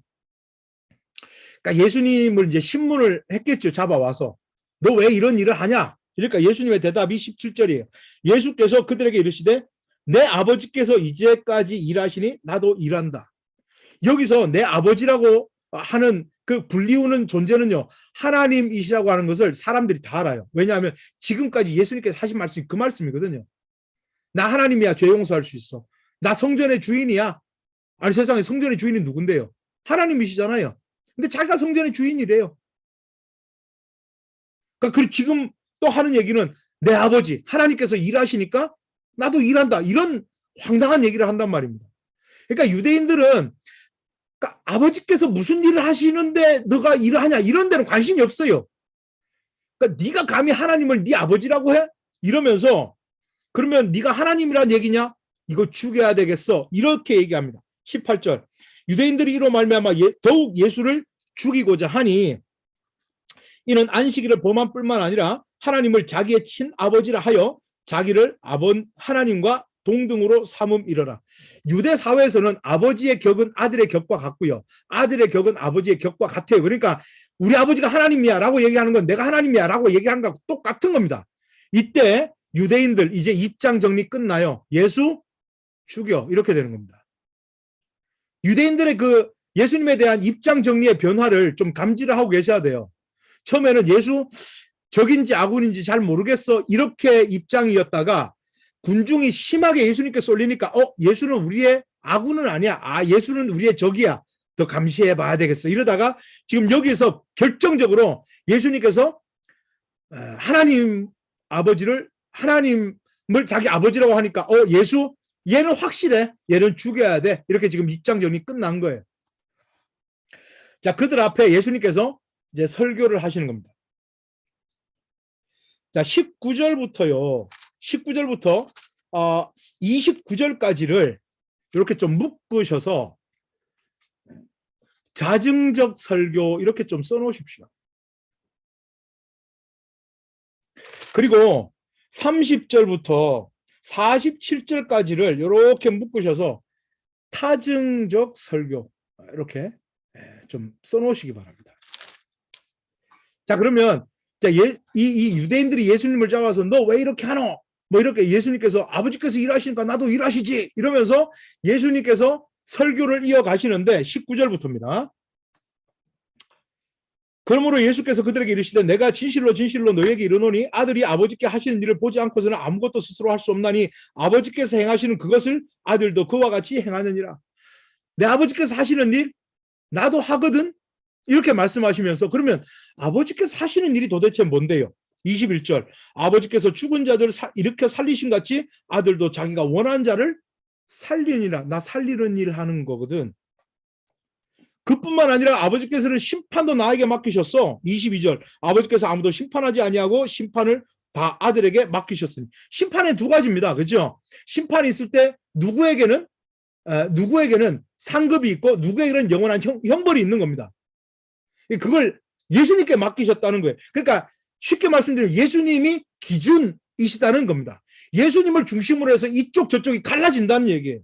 그러니까 예수님을 이제 신문을 했겠죠. 잡아와서. 너 왜 이런 일을 하냐? 그러니까 예수님의 대답이 17절이에요. 예수께서 그들에게 이르시되 내 아버지께서 이제까지 일하시니 나도 일한다. 여기서 내 아버지라고 하는 그 불리우는 존재는요. 하나님이시라고 하는 것을 사람들이 다 알아요. 왜냐하면 지금까지 예수님께서 하신 말씀이 그 말씀이거든요. 나 하나님이야. 죄 용서할 수 있어. 나 성전의 주인이야. 아니 세상에 성전의 주인이 누군데요? 하나님이시잖아요. 근데 자기가 성전의 주인이래요. 그러니까 지금 또 하는 얘기는 내 아버지 하나님께서 일하시니까 나도 일한다, 이런 황당한 얘기를 한단 말입니다. 그러니까 유대인들은 그러니까 아버지께서 무슨 일을 하시는데 너가 일을 하냐, 이런 데는 관심이 없어요. 그러니까 네가 감히 하나님을 네 아버지라고 해? 이러면서 그러면 네가 하나님이란 얘기냐? 이거 죽여야 되겠어. 이렇게 얘기합니다. 18절. 유대인들이 이로 말미암아 더욱 예수를 죽이고자 하니 이는 안식일을 범한 뿐만 아니라 하나님을 자기의 친아버지라 하여 자기를 하나님과 동등으로 삼음이러라. 유대 사회에서는 아버지의 격은 아들의 격과 같고요, 아들의 격은 아버지의 격과 같아요. 그러니까 우리 아버지가 하나님이야 라고 얘기하는 건 내가 하나님이야 라고 얘기하는 거하고 똑같은 겁니다. 이때 유대인들 이제 입장 정리 끝나요. 예수 죽여, 이렇게 되는 겁니다. 유대인들의 그 예수님에 대한 입장 정리의 변화를 좀 감지를 하고 계셔야 돼요. 처음에는 예수 적인지 아군인지 잘 모르겠어, 이렇게 입장이었다가 군중이 심하게 예수님께 쏠리니까 예수는 우리의 아군은 아니야, 예수는 우리의 적이야, 더 감시해 봐야 되겠어, 이러다가 지금 여기서 결정적으로 예수님께서 하나님을 자기 아버지라고 하니까 예수 얘는 확실해, 얘는 죽여야 돼, 이렇게 지금 입장 정리 끝난 거예요. 자, 그들 앞에 예수님께서 이제 설교를 하시는 겁니다. 자, 19절부터 29절까지를 이렇게 좀 묶으셔서 자증적 설교 이렇게 좀 써놓으십시오. 그리고 30절부터 47절까지를 이렇게 묶으셔서 타증적 설교 이렇게 좀 써놓으시기 바랍니다. 자, 그러면 이 유대인들이 예수님을 잡아서 너 왜 이렇게 하노? 뭐 이렇게 예수님께서 아버지께서 일하시니까 나도 일하시지, 이러면서 예수님께서 설교를 이어가시는데 19절부터입니다. 그러므로 예수께서 그들에게 이르시되 내가 진실로 진실로 너희에게 이르노니 아들이 아버지께 하시는 일을 보지 않고서는 아무것도 스스로 할 수 없나니 아버지께서 행하시는 그것을 아들도 그와 같이 행하느니라. 내 아버지께서 하시는 일 나도 하거든, 이렇게 말씀하시면서 그러면 아버지께서 하시는 일이 도대체 뭔데요? 21절. 아버지께서 죽은 자들을 일으켜 살리신 같이 아들도 자기가 원하는 자를 살리니라. 나 살리는 일을 하는 거거든. 그뿐만 아니라 아버지께서는 심판도 나에게 맡기셨어. 22절. 아버지께서 아무도 심판하지 아니하고 심판을 다 아들에게 맡기셨으니. 심판은 두 가지입니다. 그렇죠? 심판이 있을 때 누구에게는 상급이 있고 누구에게는 영원한 형벌이 있는 겁니다. 그걸 예수님께 맡기셨다는 거예요. 그러니까 쉽게 말씀드리면 예수님이 기준이시다는 겁니다. 예수님을 중심으로 해서 이쪽 저쪽이 갈라진다는 얘기예요.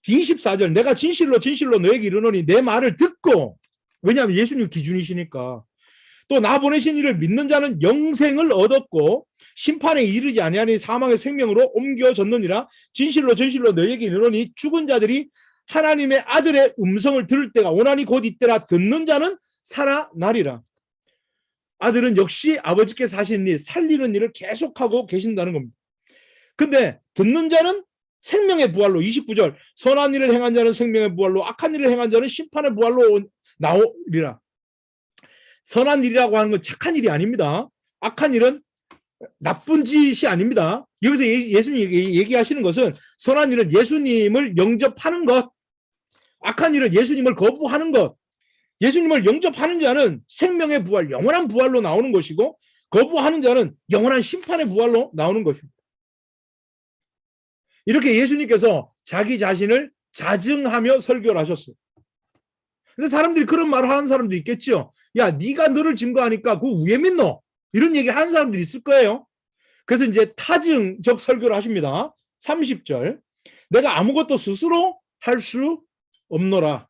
24절. 내가 진실로 진실로 너에게 이르노니 내 말을 듣고, 왜냐하면 예수님 기준이시니까, 또 나 보내신 이를 믿는 자는 영생을 얻었고 심판에 이르지 아니하니 사망의 생명으로 옮겨졌느니라. 진실로 진실로 너에게 이르노니 죽은 자들이 하나님의 아들의 음성을 들을 때가 오나니 곧 이때라. 듣는 자는 살아나리라. 아들은 역시 아버지께서 하신 일, 살리는 일을 계속하고 계신다는 겁니다. 근데 듣는 자는 생명의 부활로, 29절. 선한 일을 행한 자는 생명의 부활로, 악한 일을 행한 자는 심판의 부활로 나오리라. 선한 일이라고 하는 건 착한 일이 아닙니다. 악한 일은 나쁜 짓이 아닙니다. 여기서 예수님이 얘기하시는 것은 선한 일은 예수님을 영접하는 것, 악한 일은 예수님을 거부하는 것. 예수님을 영접하는 자는 생명의 부활, 영원한 부활로 나오는 것이고 거부하는 자는 영원한 심판의 부활로 나오는 것입니다. 이렇게 예수님께서 자기 자신을 자증하며 설교를 하셨어요. 근데 사람들이 그런 말을 하는 사람도 있겠죠. 야, 네가 너를 증거하니까 그 왜 믿노? 이런 얘기 하는 사람들이 있을 거예요. 그래서 이제 타증적 설교를 하십니다. 30절. 내가 아무것도 스스로 할 수 없노라.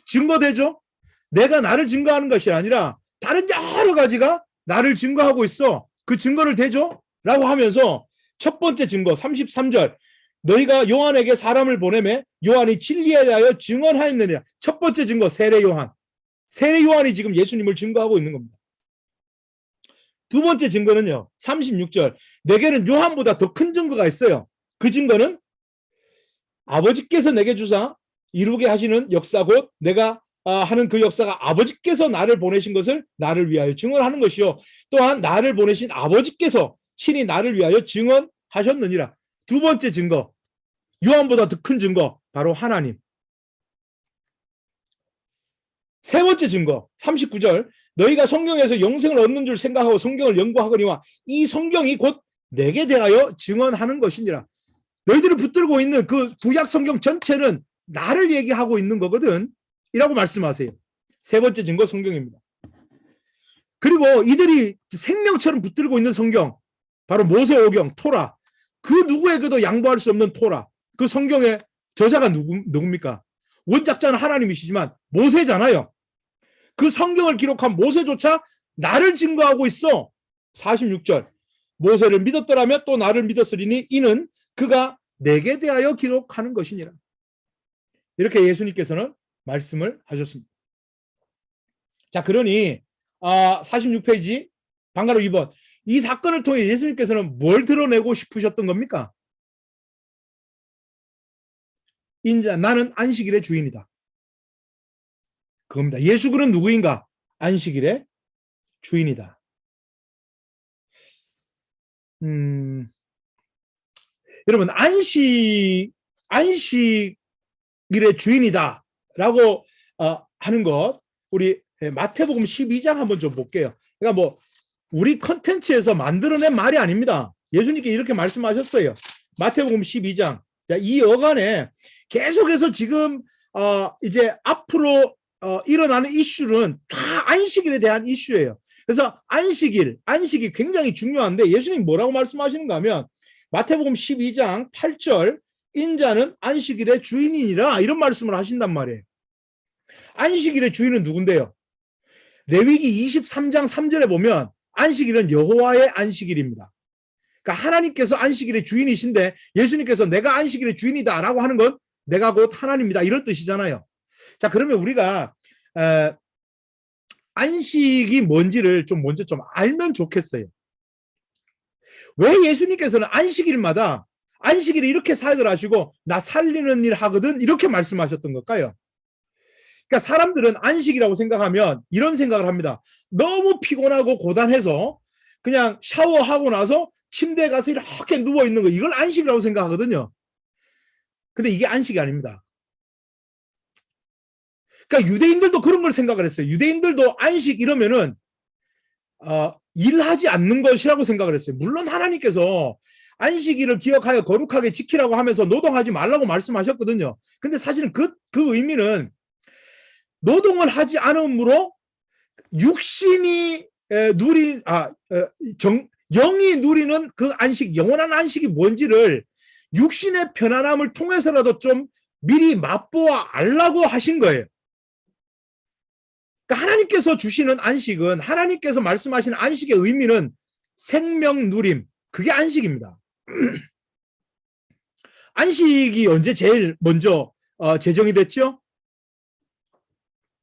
증거되죠? 내가 나를 증거하는 것이 아니라 다른 여러 가지가 나를 증거하고 있어. 그 증거를 대줘? 라고 하면서 첫 번째 증거 33절. 너희가 요한에게 사람을 보내매 요한이 진리에 대하여 증언하였느니라. 첫 번째 증거 세례 요한. 세례 요한이 지금 예수님을 증거하고 있는 겁니다. 두 번째 증거는요. 36절. 내게는 요한보다 더 큰 증거가 있어요. 그 증거는 아버지께서 내게 주사 이루게 하시는 역사 곧 내가 하는 그 역사가 아버지께서 나를 보내신 것을 나를 위하여 증언하는 것이요. 또한 나를 보내신 아버지께서 친히 나를 위하여 증언하셨느니라. 두 번째 증거, 요한보다 더 큰 증거, 바로 하나님. 세 번째 증거, 39절. 너희가 성경에서 영생을 얻는 줄 생각하고 성경을 연구하거니와 이 성경이 곧 내게 대하여 증언하는 것이니라. 너희들이 붙들고 있는 그 구약 성경 전체는 나를 얘기하고 있는 거거든 이라고 말씀하세요. 세 번째 증거 성경입니다. 그리고 이들이 생명처럼 붙들고 있는 성경, 바로 모세오경, 토라, 그 누구에게도 양보할 수 없는 토라, 그 성경의 저자가 누굽니까? 원작자는 하나님이시지만 모세잖아요. 그 성경을 기록한 모세조차 나를 증거하고 있어. 46절. 모세를 믿었더라면 또 나를 믿었으리니 이는 그가 내게 대하여 기록하는 것이니라. 이렇게 예수님께서는 말씀을 하셨습니다. 자, 그러니 46페이지 방가로 2번. 이 사건을 통해 예수님께서는 뭘 드러내고 싶으셨던 겁니까? 인자, 나는 안식일의 주인이다. 그겁니다. 예수는 누구인가? 안식일의 주인이다. 여러분, 안식일의 주인이다라고 하는 것, 우리 마태복음 12장 한번 좀 볼게요. 그러니까 뭐 우리 컨텐츠에서 만들어낸 말이 아닙니다. 예수님께 이렇게 말씀하셨어요. 마태복음 12장. 자, 이 어간에 계속해서 지금 이제 앞으로 일어나는 이슈는 다 안식일에 대한 이슈예요. 그래서 안식이 굉장히 중요한데 예수님이 뭐라고 말씀하시는가 하면 마태복음 12장 8절 인자는 안식일의 주인이니라 이런 말씀을 하신단 말이에요. 안식일의 주인은 누군데요? 레위기 23장 3절에 보면 안식일은 여호와의 안식일입니다. 그러니까 하나님께서 안식일의 주인이신데 예수님께서 내가 안식일의 주인이다라고 하는 건 내가 곧 하나님이다 이런 뜻이잖아요. 자, 그러면 우리가 안식이 뭔지를 좀 먼저 좀 알면 좋겠어요. 왜 예수님께서는 안식일마다 안식일에 이렇게 사역을 하시고 나 살리는 일 하거든 이렇게 말씀하셨던 걸까요? 그러니까 사람들은 안식이라고 생각하면 이런 생각을 합니다. 너무 피곤하고 고단해서 그냥 샤워하고 나서 침대에 가서 이렇게 누워있는 거 이걸 안식이라고 생각하거든요. 근데 이게 안식이 아닙니다. 그러니까 유대인들도 그런 걸 생각을 했어요. 유대인들도 안식 이러면은 일하지 않는 것이라고 생각을 했어요. 물론 하나님께서 안식일을 기억하여 거룩하게 지키라고 하면서 노동하지 말라고 말씀하셨거든요. 근데 사실은 그 의미는 노동을 하지 않으므로 육신이 영이 누리는 그 안식, 영원한 안식이 뭔지를 육신의 편안함을 통해서라도 좀 미리 맛보아 알라고 하신 거예요. 그러니까 하나님께서 주시는 안식은, 하나님께서 말씀하시는 안식의 의미는 생명 누림, 그게 안식입니다. 안식이 언제 제일 먼저 제정이 됐죠?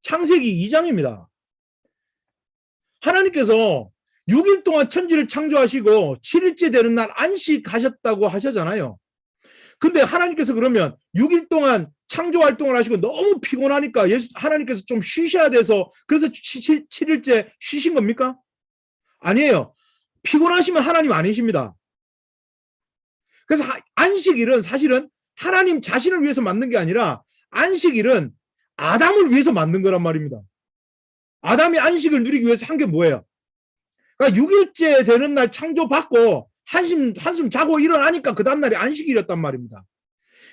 창세기 2장입니다. 하나님께서 6일 동안 천지를 창조하시고 7일째 되는 날 안식하셨다고 하셨잖아요. 근데 하나님께서 그러면 6일 동안 창조 활동을 하시고 너무 피곤하니까 하나님께서 좀 쉬셔야 돼서 그래서 7일째 쉬신 겁니까? 아니에요. 피곤하시면 하나님 아니십니다. 그래서 안식일은 사실은 하나님 자신을 위해서 만든 게 아니라 안식일은 아담을 위해서 만든 거란 말입니다. 아담이 안식을 누리기 위해서 한 게 뭐예요? 그러니까 6일째 되는 날 창조받고 한숨 자고 일어나니까 그 다음날이 안식일이었단 말입니다.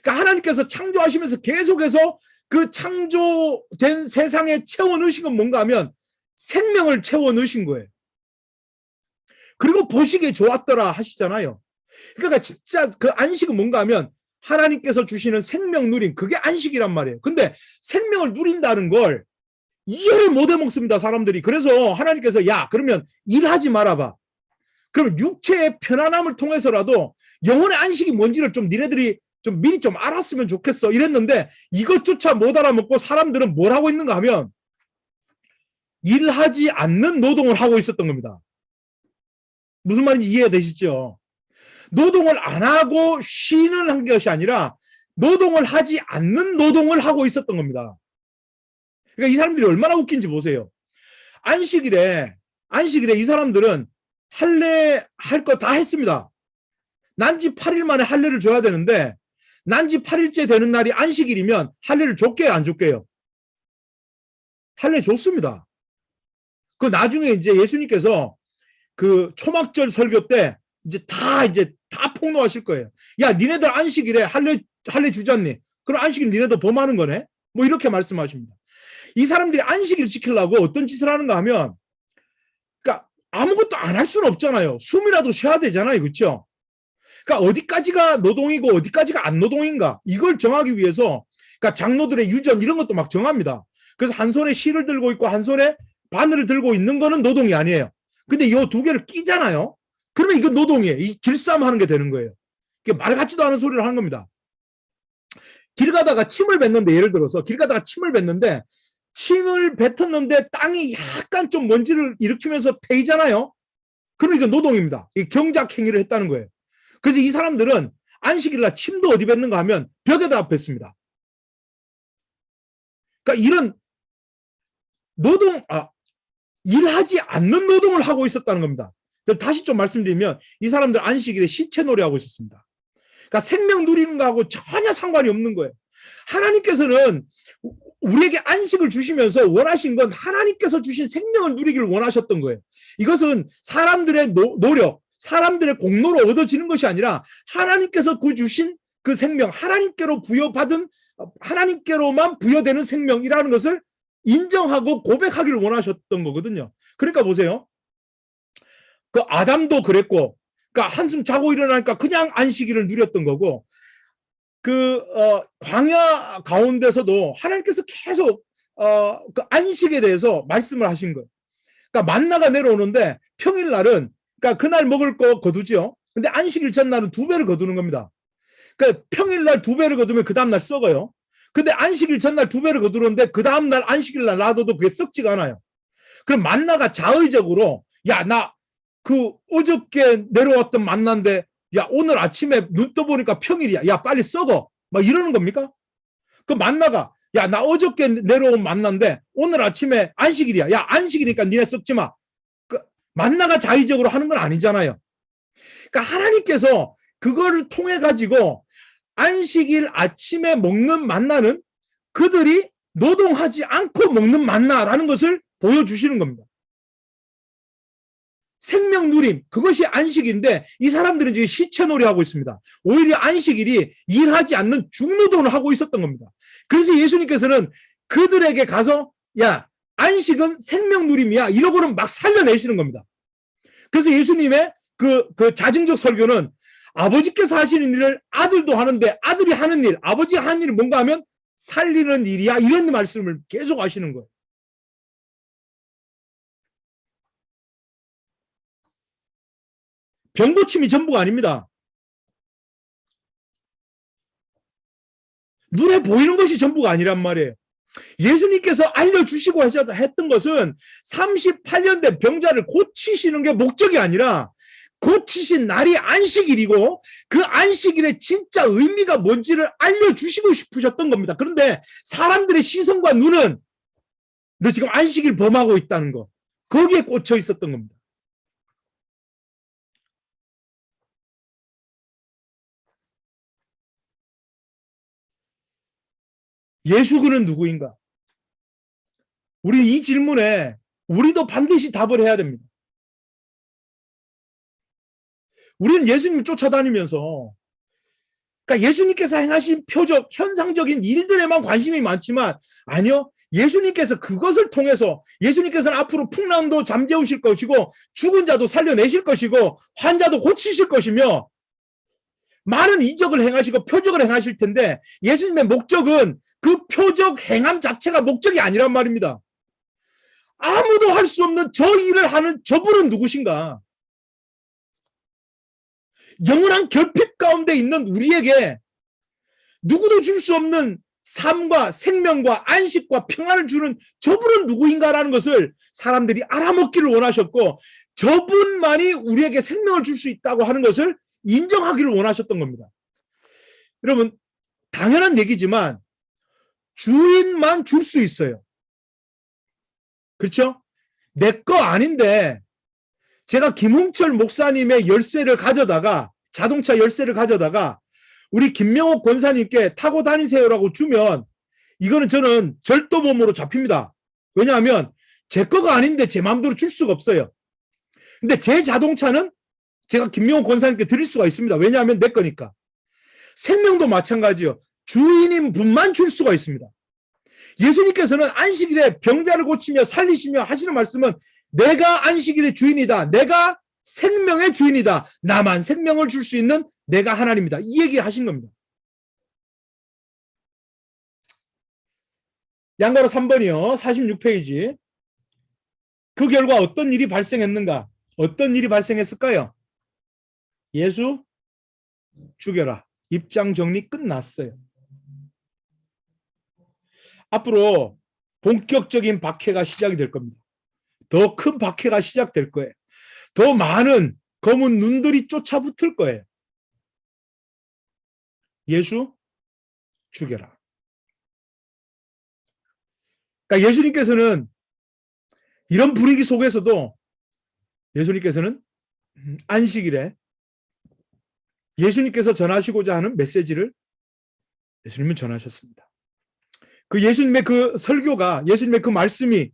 그러니까 하나님께서 창조하시면서 계속해서 그 창조된 세상에 채워 넣으신 건 뭔가 하면 생명을 채워 넣으신 거예요. 그리고 보시기에 좋았더라 하시잖아요. 그러니까 진짜 그 안식은 뭔가 하면 하나님께서 주시는 생명 누림, 그게 안식이란 말이에요. 근데 생명을 누린다는 걸 이해를 못 해먹습니다, 사람들이. 그래서 하나님께서 야, 그러면 일하지 말아봐. 그럼 육체의 편안함을 통해서라도 영혼의 안식이 뭔지를 좀 니네들이 좀 미리 좀 알았으면 좋겠어 이랬는데 이것조차 못 알아먹고 사람들은 뭘 하고 있는가 하면 일하지 않는 노동을 하고 있었던 겁니다. 무슨 말인지 이해되시죠? 노동을 안 하고 쉬는 한 것이 아니라 노동을 하지 않는 노동을 하고 있었던 겁니다. 그러니까 이 사람들이 얼마나 웃긴지 보세요. 안식일에 이 사람들은 할례 할 거 다 했습니다. 난지 8일 만에 할례를 줘야 되는데 난지 8일째 되는 날이 안식일이면 할례를 줬게요, 안 줬게요? 할례 줬습니다. 그 나중에 이제 예수님께서 그 초막절 설교 때 이제 다 폭로하실 거예요. 야, 니네들 안식일에 할례 주잖니? 그럼 안식일 니네도 범하는 거네? 뭐 이렇게 말씀하십니다. 이 사람들이 안식일 지키려고 어떤 짓을 하는가 하면, 그러니까 아무것도 안 할 수는 없잖아요. 숨이라도 쉬어야 되잖아요, 그렇죠? 그러니까 어디까지가 노동이고 어디까지가 안 노동인가 이걸 정하기 위해서, 그러니까 장로들의 유전 이런 것도 막 정합니다. 그래서 한 손에 실을 들고 있고 한 손에 바늘을 들고 있는 거는 노동이 아니에요. 근데 이 두 개를 끼잖아요. 그러면 이건 노동이에요. 이 길쌈하는 게 되는 거예요. 말 같지도 않은 소리를 하는 겁니다. 길 가다가 침을 뱉는데, 예를 들어서 길 가다가 침을 뱉는데 침을 뱉었는데 땅이 약간 좀 먼지를 일으키면서 패이잖아요. 그럼 이건 노동입니다. 경작 행위를 했다는 거예요. 그래서 이 사람들은 안식일날 침도 어디 뱉는가 하면 벽에다 뱉습니다. 그러니까 이런 일하지 않는 노동을 하고 있었다는 겁니다. 다시 좀 말씀드리면 이 사람들 안식일에 시체 놀이하고 있었습니다. 그러니까 생명 누리는 거하고 전혀 상관이 없는 거예요. 하나님께서는 우리에게 안식을 주시면서 원하신 건 하나님께서 주신 생명을 누리기를 원하셨던 거예요. 이것은 사람들의 노력, 사람들의 공로로 얻어지는 것이 아니라 하나님께서 주신 그 생명, 하나님께로 부여받은, 하나님께로만 부여되는 생명이라는 것을 인정하고 고백하기를 원하셨던 거거든요. 그러니까 보세요. 그 아담도 그랬고, 그러니까 한숨 자고 일어나니까 그냥 안식일을 누렸던 거고, 광야 가운데서도 하나님께서 계속 그 안식에 대해서 말씀을 하신 거예요. 그러니까 만나가 내려오는데 평일날은, 그러니까 그날 먹을 거 거두죠. 근데 안식일 전날은 2배를 거두는 겁니다. 그러니까 평일날 2배를 거두면 그 다음날 썩어요. 근데 안식일 전날 2배를 거두는데 그 다음날 안식일날 놔둬도 그게 썩지가 않아요. 그럼 만나가 자의적으로, 야, 나 어저께 내려왔던 만나인데, 야, 오늘 아침에 눈 떠보니까 평일이야. 야, 빨리 썩어. 막 이러는 겁니까? 그 만나가, 야, 나 어저께 내려온 만나인데 오늘 아침에 안식일이야. 야, 안식이니까 니네 썩지 마. 만나가 자의적으로 하는 건 아니잖아요. 그러니까 하나님께서 그거를 통해 가지고 안식일 아침에 먹는 만나는 그들이 노동하지 않고 먹는 만나라는 것을 보여주시는 겁니다. 생명 누림, 그것이 안식인데 이 사람들은 지금 시체놀이 하고 있습니다. 오히려 안식일이 일하지 않는 중노동을 하고 있었던 겁니다. 그래서 예수님께서는 그들에게 가서, 야, 안식은 생명 누림이야, 이러고는 막 살려내시는 겁니다. 그래서 예수님의 그 자증적 설교는 아버지께서 하시는 일을 아들도 하는데 아들이 하는 일, 아버지가 하는 일이 뭔가 하면 살리는 일이야, 이런 말씀을 계속 하시는 거예요. 병고침이 전부가 아닙니다. 눈에 보이는 것이 전부가 아니란 말이에요. 예수님께서 알려주시고 했던 것은 38년 된 병자를 고치시는 게 목적이 아니라 고치신 날이 안식일이고 그 안식일의 진짜 의미가 뭔지를 알려주시고 싶으셨던 겁니다. 그런데 사람들의 시선과 눈은 너 지금 안식일 범하고 있다는 거, 거기에 꽂혀 있었던 겁니다. 예수 그는 누구인가? 우리 이 질문에 우리도 반드시 답을 해야 됩니다. 우리는 예수님을 쫓아다니면서, 그러니까 예수님께서 행하신 표적, 현상적인 일들에만 관심이 많지만, 아니요, 예수님께서 그것을 통해서 예수님께서는 앞으로 풍랑도 잠재우실 것이고 죽은 자도 살려내실 것이고 환자도 고치실 것이며 많은 이적을 행하시고 표적을 행하실 텐데, 예수님의 목적은 그 표적 행함 자체가 목적이 아니란 말입니다. 아무도 할 수 없는 저 일을 하는 저분은 누구신가? 영원한 결핍 가운데 있는 우리에게 누구도 줄 수 없는 삶과 생명과 안식과 평안을 주는 저분은 누구인가라는 것을 사람들이 알아먹기를 원하셨고, 저분만이 우리에게 생명을 줄 수 있다고 하는 것을 인정하기를 원하셨던 겁니다. 여러분, 당연한 얘기지만 주인만 줄 수 있어요. 그렇죠? 내 거 아닌데 제가 김홍철 목사님의 열쇠를 가져다가 자동차 열쇠를 가져다가 우리 김명옥 권사님께 타고 다니세요라고 주면 이거는 저는 절도범으로 잡힙니다. 왜냐하면 제 거가 아닌데 제 마음대로 줄 수가 없어요. 근데 제 자동차는 제가 김명옥 권사님께 드릴 수가 있습니다. 왜냐하면 내 거니까. 생명도 마찬가지요. 주인인 분만 줄 수가 있습니다. 예수님께서는 안식일에 병자를 고치며 살리시며 하시는 말씀은 내가 안식일의 주인이다. 내가 생명의 주인이다. 나만 생명을 줄 수 있는 내가 하나님이다. 이 얘기 하신 겁니다. 양가로 3번이요. 46페이지. 그 결과 어떤 일이 발생했는가? 어떤 일이 발생했을까요? 예수 죽여라. 입장 정리 끝났어요. 앞으로 본격적인 박해가 시작이 될 겁니다. 더 큰 박해가 시작될 거예요. 더 많은 검은 눈들이 쫓아붙을 거예요. 예수 죽여라. 그러니까 예수님께서는 이런 분위기 속에서도 예수님께서는 안식일에 예수님께서 전하시고자 하는 메시지를 예수님은 전하셨습니다. 그 예수님의 그 설교가, 예수님의 그 말씀이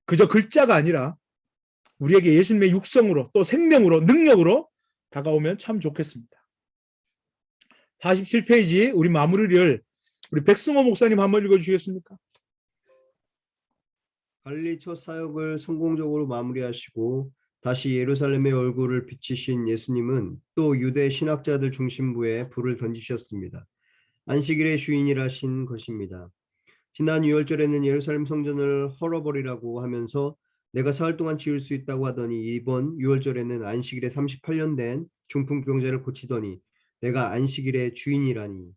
그저 글자가 아니라 우리에게 예수님의 육성으로 또 생명으로 능력으로 다가오면 참 좋겠습니다. 47페이지 우리 마무리를 우리 백승호 목사님 한번 읽어주시겠습니까? 갈릴리 첫 사역을 성공적으로 마무리하시고 다시 예루살렘의 얼굴을 비치신 예수님은 또 유대 신학자들 중심부에 불을 던지셨습니다. 안식일의 주인이라신 것입니다. 지난 유월절에는 예루살렘 성전을 헐어버리라고 하면서 내가 사흘 동안 지을 수 있다고 하더니 이번 유월절에는 안식일에 38년 된 중풍병자를 고치더니 내가 안식일의 주인이라니.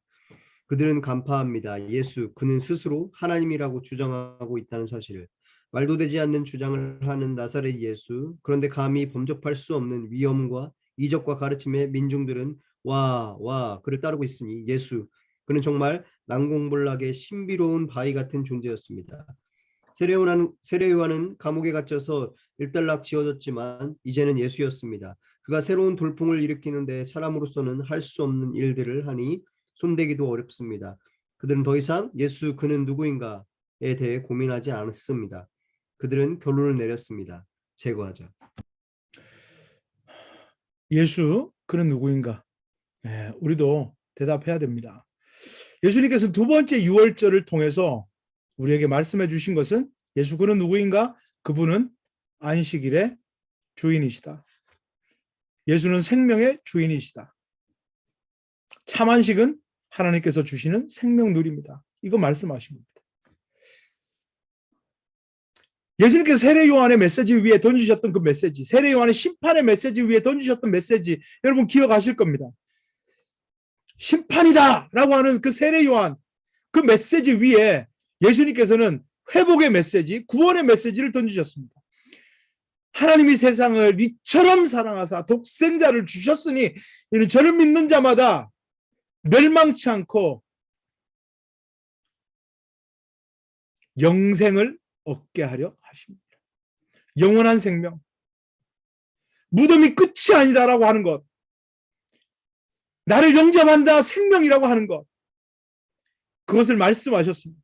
그들은 간파합니다. 예수, 그는 스스로 하나님이라고 주장하고 있다는 사실을. 말도 되지 않는 주장을 하는 나사렛 예수, 그런데 감히 범접할 수 없는 위엄과 이적과 가르침에 민중들은 와 그를 따르고 있으니 예수, 그는 정말 난공불락의 신비로운 바위 같은 존재였습니다. 세례 요한은 감옥에 갇혀서 일단락 지어졌지만 이제는 예수였습니다. 그가 새로운 돌풍을 일으키는데 사람으로서는 할 수 없는 일들을 하니 손대기도 어렵습니다. 그들은 더 이상 예수 그는 누구인가에 대해 고민하지 않았습니다. 그들은 결론을 내렸습니다. 제거하자. 예수 그는 누구인가? 네, 우리도 대답해야 됩니다. 예수님께서 두 번째 유월절을 통해서 우리에게 말씀해 주신 것은 예수 그는 누구인가? 그분은 안식일의 주인이시다. 예수는 생명의 주인이시다. 참 안식은 하나님께서 주시는 생명누리입니다. 이거 말씀하신 겁니다. 예수님께서 세례 요한의 메시지 위에 던지셨던 그 메시지, 세례 요한의 심판의 메시지 위에 던지셨던 메시지, 여러분 기억하실 겁니다. 심판이다 라고 하는 그 세례 요한 그 메시지 위에 예수님께서는 회복의 메시지, 구원의 메시지를 던지셨습니다. 하나님이 세상을 이처럼 사랑하사 독생자를 주셨으니 이는 저를 믿는 자마다 멸망치 않고 영생을 얻게 하려 하십니다. 영원한 생명, 무덤이 끝이 아니다라고 하는 것, 나를 영접한다 생명이라고 하는 것, 그것을 말씀하셨습니다.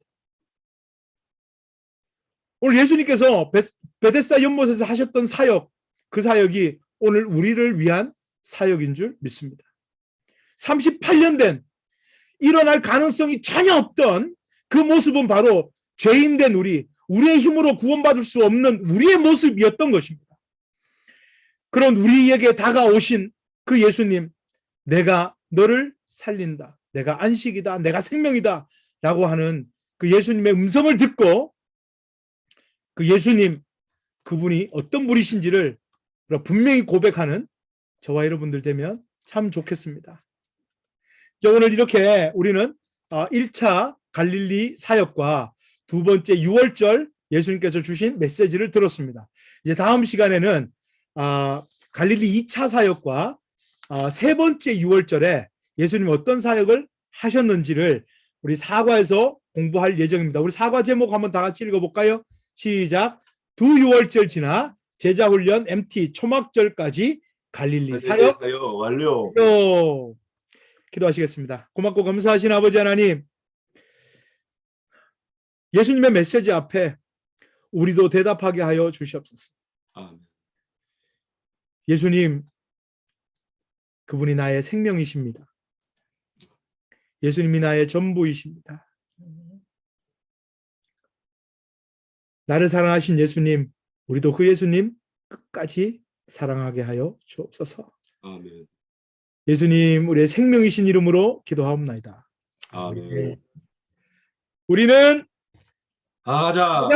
오늘 예수님께서 베데스다 연못에서 하셨던 사역, 그 사역이 오늘 우리를 위한 사역인 줄 믿습니다. 38년 된 일어날 가능성이 전혀 없던 그 모습은 바로 죄인된 우리의 힘으로 구원받을 수 없는 우리의 모습이었던 것입니다. 그런 우리에게 다가오신 그 예수님, 내가 너를 살린다, 내가 안식이다, 내가 생명이다 라고 하는 그 예수님의 음성을 듣고 그 예수님, 그분이 어떤 분이신지를 분명히 고백하는 저와 여러분들 되면 참 좋겠습니다. 자, 오늘 이렇게 우리는 1차 갈릴리 사역과 두 번째 유월절 예수님께서 주신 메시지를 들었습니다. 이제 다음 시간에는 갈릴리 2차 사역과 세 번째 유월절에 예수님 어떤 사역을 하셨는지를 우리 사과에서 공부할 예정입니다. 우리 사과 제목 한번 다 같이 읽어볼까요? 시작. 두 6월절 지나 제자훈련 MT 초막절까지 갈릴리 사역 완료. 기도하시겠습니다. 고맙고 감사하신 아버지 하나님, 예수님의 메시지 앞에 우리도 대답하게 하여 주시옵소서. 아멘. 예수님, 그분이 나의 생명이십니다. 예수님이 나의 전부이십니다. 나를 사랑하신 예수님, 우리도 그 예수님 끝까지 사랑하게 하여 주옵소서. 아멘. 예수님, 우리의 생명이신 이름으로 기도하옵나이다. 아멘. 우리는 가자.